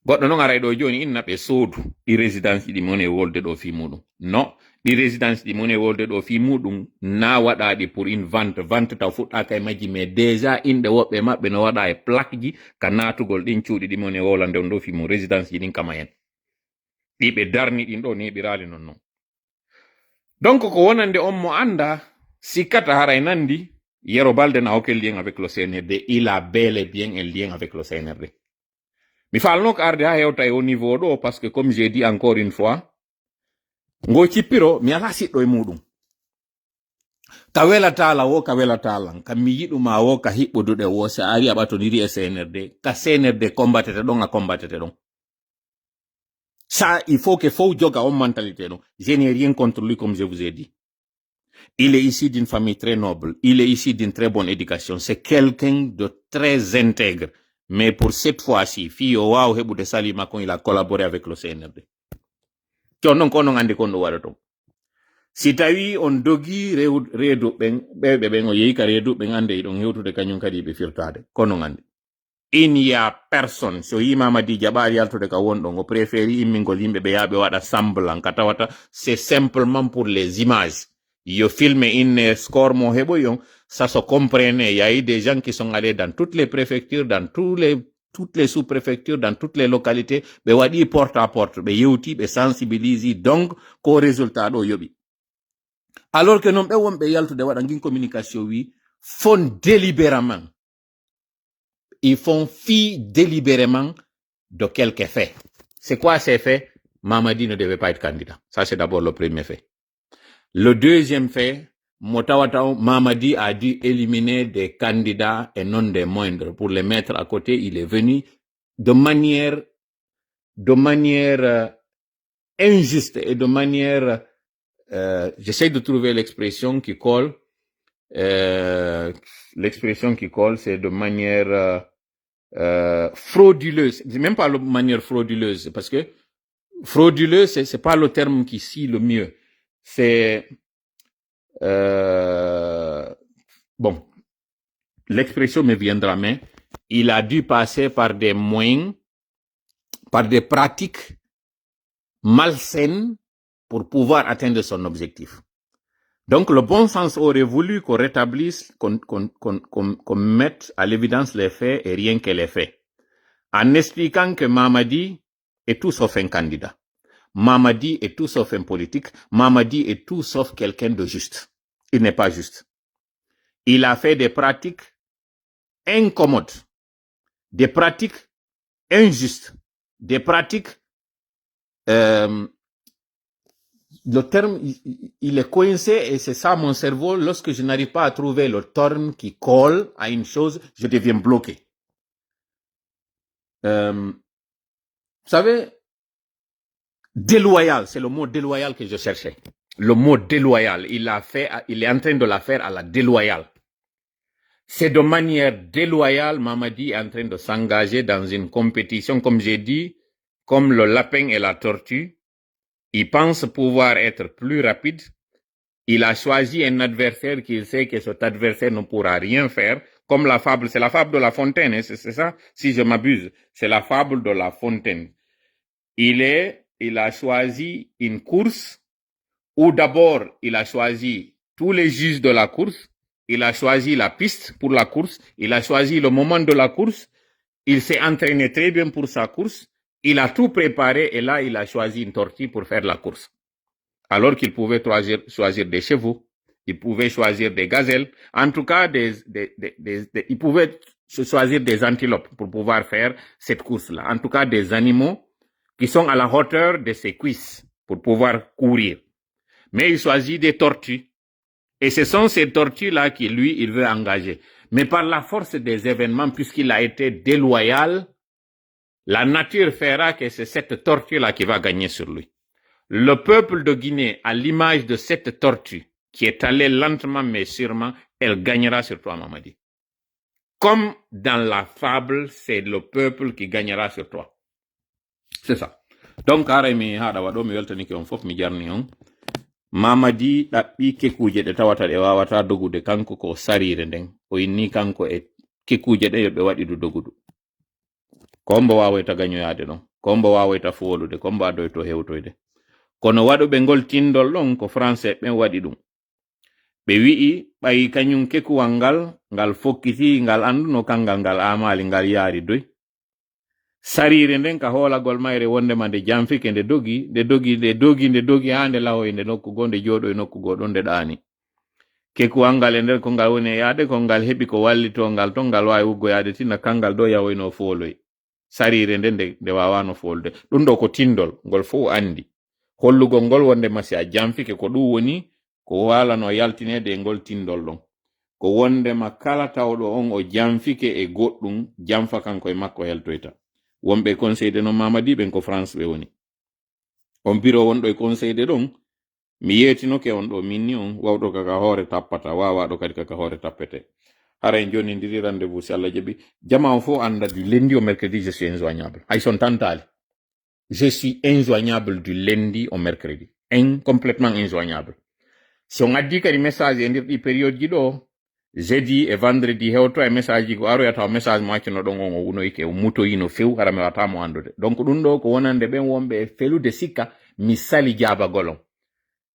goɗɗo noon aray ɗo joni inna ɓe soodu ɗi résidence ɗi mon e wolde ɗo fi muɗum non ɗi résidence ɗi mone wolde ɗo fi muɗum na waɗaɗi pour une vente taw fuɗɗaka e majji, mais déjà inɗe woɓɓe maɓɓe no waɗa e plaque ji ka natugol ɗin cuuɗi ɗi mone wolande on ɗo fi mu résidence ji ɗin kama hen ɗi ɓe darni ɗin ɗo neɓirali non non. Donc ko wonande on mo anda sikkata haray nandi Yero Balde n'a aucun lien avec le CNRD, il a bel et bien un lien avec le CNRD. Mi falno ko arde ha hewta e au niveau ɗo parce que comme j'ai dit encore une fois, ngo cippiro mi ala siɗɗo e muɗum. Ka welatala wo ka welatalan, ka mi yiɗuma wo ka hiɓɓuduɗe wo, sa ari a ɓatoniri e CNRD, ka CNRD combattete ɗon a combattete ɗon. Ça, il faut que faut joga en mentalité non. Je n'ai rien contre lui comme je vous ai dit. Il est ici d'une famille très noble. Il est ici d'une très bonne éducation. C'est quelqu'un de très intègre. Mais pour cette fois-ci, Fio Wao Heboude Sali Makon, il a collaboré avec le CNRD. Non kono ngande kono warato. Si tawi on dogi redu ben o yeika redu ben ande idon hewtude kanyum kadi be firtade. Kono ngande. Il n'y a personne. So yi Mamadi Jabari altude ka wondon o préféri immingol yimbe be yabe wada semblant katawata, c'est simplement pour les images. Yo filme in score mo heboyon, ça se comprenait. Il y a eu des gens qui sont allés dans toutes les préfectures, dans toutes les sous-préfectures, dans toutes les localités, be wadi porte à porte, be yewti, be sensibilisi, donc, ko résultat do yobi. Alors que non be wonbe yaltude wada ngin communication wi, font délibérément. Ils font fi délibérément de quelques faits. C'est quoi ces faits? Mamadi ne devait pas être candidat. Ça, c'est d'abord le premier fait. Le deuxième fait, Motawatao, Mamadi a dû éliminer des candidats et non des moindres. Pour les mettre à côté, il est venu de manière injuste et de manière, j'essaie de trouver l'expression qui colle. L'expression qui colle, c'est de manière frauduleuse. C'est même pas de manière frauduleuse, parce que frauduleuse, c'est pas le terme qui scie le mieux. C'est bon, l'expression me viendra, mais il a dû passer par des moyens, par des pratiques malsaines pour pouvoir atteindre son objectif. Donc le bon sens aurait voulu qu'on rétablisse, qu'on mette à l'évidence les faits et rien que les faits, en expliquant que Mamadi est tout sauf un candidat. Mamadi est tout sauf un politique. Mamadi est tout sauf quelqu'un de juste. Il n'est pas juste. Il a fait des pratiques incommodes, des pratiques injustes, des pratiques... le terme, il est coincé et c'est ça mon cerveau. Lorsque je n'arrive pas à trouver le terme qui colle à une chose, je deviens bloqué. Vous savez, déloyal, c'est le mot déloyal que je cherchais. Le mot déloyal, il est en train de la faire à la déloyale. C'est de manière déloyale, Mamadi est en train de s'engager dans une compétition, comme j'ai dit, comme le lapin et la tortue. Il pense pouvoir être plus rapide. Il a choisi un adversaire qu'il sait que cet adversaire ne pourra rien faire. Comme la fable, c'est la fable de La Fontaine, hein, c'est ça, si je m'abuse. C'est la fable de La Fontaine. Il a choisi une course où d'abord, il a choisi tous les juges de la course. Il a choisi la piste pour la course. Il a choisi le moment de la course. Il s'est entraîné très bien pour sa course. Il a tout préparé et là, il a choisi une tortue pour faire la course. Alors qu'il pouvait choisir des chevaux, il pouvait choisir des gazelles, en tout cas, il pouvait choisir des antilopes pour pouvoir faire cette course-là. En tout cas, des animaux qui sont à la hauteur de ses cuisses pour pouvoir courir. Mais il choisit des tortues. Et ce sont ces tortues-là qui, lui, il veut engager. Mais par la force des événements, puisqu'il a été déloyal, la nature fera que c'est cette tortue-là qui va gagner sur lui. Le peuple de Guinée, à l'image de cette tortue, qui est allée lentement mais sûrement, elle gagnera sur toi, Mamadi. Comme dans la fable, c'est le peuple qui gagnera sur toi. C'est ça. Donc, mi haɗa waɗo mi weltanike on fof mi jarni on. Mamadi ɗaɓɓi kekuje ɗe tawata ɗe wawata dogude kanko ko sarire nden. O inni kanko e kekuje ɗe yoɓe waɗi du dogudu. Kombo wawoyta gañoyade non. Kombo wawoyta fowolude. Kombo adoyto hewtoyde. kono waɗuɓe ngol tindol ɗon ko français ɓen waɗi ɗum ɓe wi'i ɓayi kañum kekuwal ngal fokkiti ngal anduno kangal ngal amali ngal yaari doy sarire nden ka hoolagol mayre wondema nde jamfike nde dogi ha nde lahoy nde nokkugo nde jooɗo e nokkugo ɗon nde ɗaani kekuwal ngal e nder ko ngal woni e yaade ko ngal heɓi ko wallito ngal ton ngal wawi wuggo yaade tinna kangal do yawoyno fooloy sarire nden nde wawano folde ɗum ɗo ko tindol ngol fof andi hollugol ngol wondema si a jamfike ko ɗum woni ko walano yaltinede e ngol tindol ɗon ko wondema kala tawɗo on o jamfike e goɗɗum jamfa kanko e makko heltoyta wonɓe conseil de no mamadi ɓen ko France ɓe woni on biro wonɗo e conseil de ɗon mi yetinoke on ɗo minni on wawɗo kaka hoore tappata wawaɗo kadi kaka hoore tappete hara en joni ndiri rendez-vous si Allah jaɓi jama on fof anda du lundi au mercredi je suis injoignable hay son tantali je suis injoignable du lundi au mercredi complètement injoignable si on addi kadi message e nder ɗi période ji ɗo jeudi e vendredi hewto e message ji ko aroya taw message mo accino ɗon on o wunoyke o mutoyino few hara mi watamo andude donc ɗum ɗo ko wonande ɓen wonɓe e felude sikka mi sali jabagol on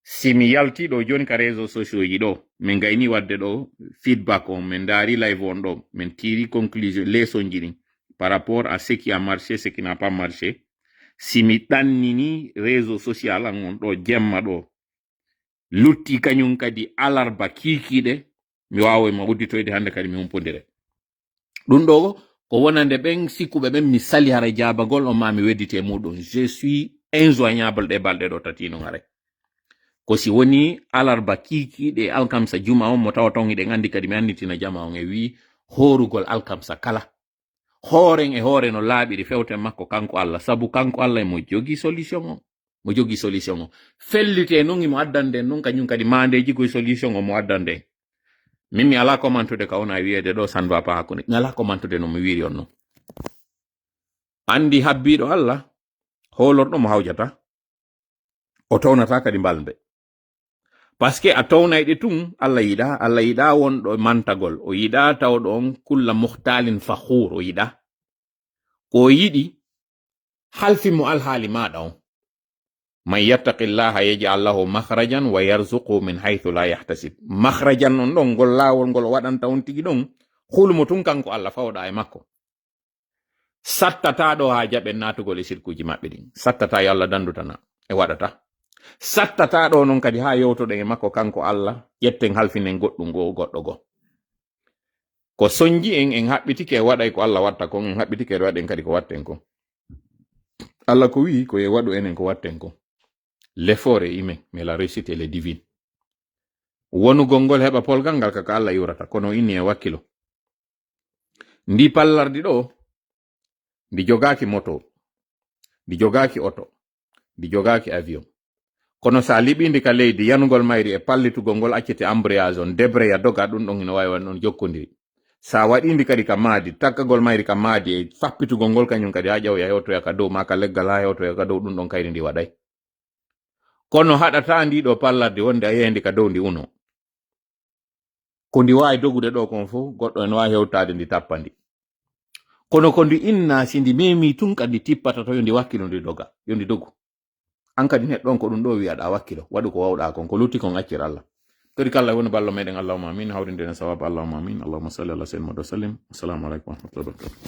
si mi yalti ɗo joni ka réseaux sociaux ji ɗo min gayni wadde ɗo feedback on min daari live on ɗo min tiri conclusion leçonji ɗin par rapport à ce qui a marché ce qui n'a pas marché si mi ɗannini réseau social an on ɗo jemma ɗo lutti kañum kadi alarba kikiɗe mi wawa ma udditoyde hande kadi mi humpodire ɗum ɗo ko wonande ɓen sikkuɓe ɓen mi sali hara jabagol on ma mi weddite muɗum je suis injoignable ɗe balɗe ɗo tatino hare ko si woni alarba kikiɗe alkamsa juma on mo tawa ton iɗen andi kadi mi anditina jama on e wi horugol alkamsa kala horen e hoore no laaɓiri fewten makko kanko Allah sabu kanko Allah mo jogi solution o fellite non imo addande non kañum kadi mandeji koye solution o mo addande min mi ala commentude ka wona wiyede ɗo ça ne va pas hakkunde mi ala commentude no mi wiri on non andi habbiɗo Allah holorɗo mo hawjata o townata kadi mbalde parce que a townayɗe tun Allah yiɗa wonɗo mantagol o yiɗa tawɗo on kulla muhtalin fakhur o yiɗa ko yiɗi halfimo alhaali maɗa on man yattaqillaha yaj'al lahu makhrajan wa yarzuqhu min haythu la yahtasib makhrajan on ɗon ngol laawol ngol waɗanta on tigi ɗon hulmo tun kanko Allah fawɗa e makko sattataɗo ha jaɓen natugol e sirkuji maɓɓe ɗin sattata yo Allah dandutana e waɗata sattataɗo non kadi ha yewtoɗen e makko kanko Allah ƴetten halfinen goɗɗum goɗɗo go ko soñji en haɓɓitike e waɗay ko Allah watta kon en haɓɓitike e waɗen kadi ko watten ko Allah ko wi ko e waɗu enen ko watten ko l'effort est humain mais la réussite elle est divine wonugol ngol heɓa polgal ngal kaka Allah yurata kono inni e wakkilo ndi pallardi ɗo ndi jogaki moto ndi jogaki oto ndi jogaki avion kono sa liɓindi ka leydi yanugol mayri e pallitugol ngol accete embrayage on débreya doga ɗum ɗon ina wawi wan ɗon jokkodiri sa waɗindi kadi ka maadi takkagol mayri ka maadi e fappitugol ngol kañum kadi ha ƴawya hewtoya ka dow ma ka leggal ha hewtoya ka dow ɗum ɗon kayri ndi waɗay kono haɗata ndi ɗo pallardi wonde a yehendi ka dow ndi uno ko ndi wawi dogude ɗo kon fof goɗɗo en wawi hewtade ndi tappandi kono ko ndi inna si ndi memi tun kadi tippata to yo ndi wakkilo ndi doga yo ndi dogu an kadi neɗɗon ko ɗum ɗo wiyaɗa wakkilo waɗu ko wawɗa kon ko lutti kon accir Allah kadi kala woni ballo meɗen allahumma amin hawrinde en sawaba allahumma amin allahumma salli ala sayyidina muhammad wa sallim assalamu aleykum wa rahmatullahi wa barakatuh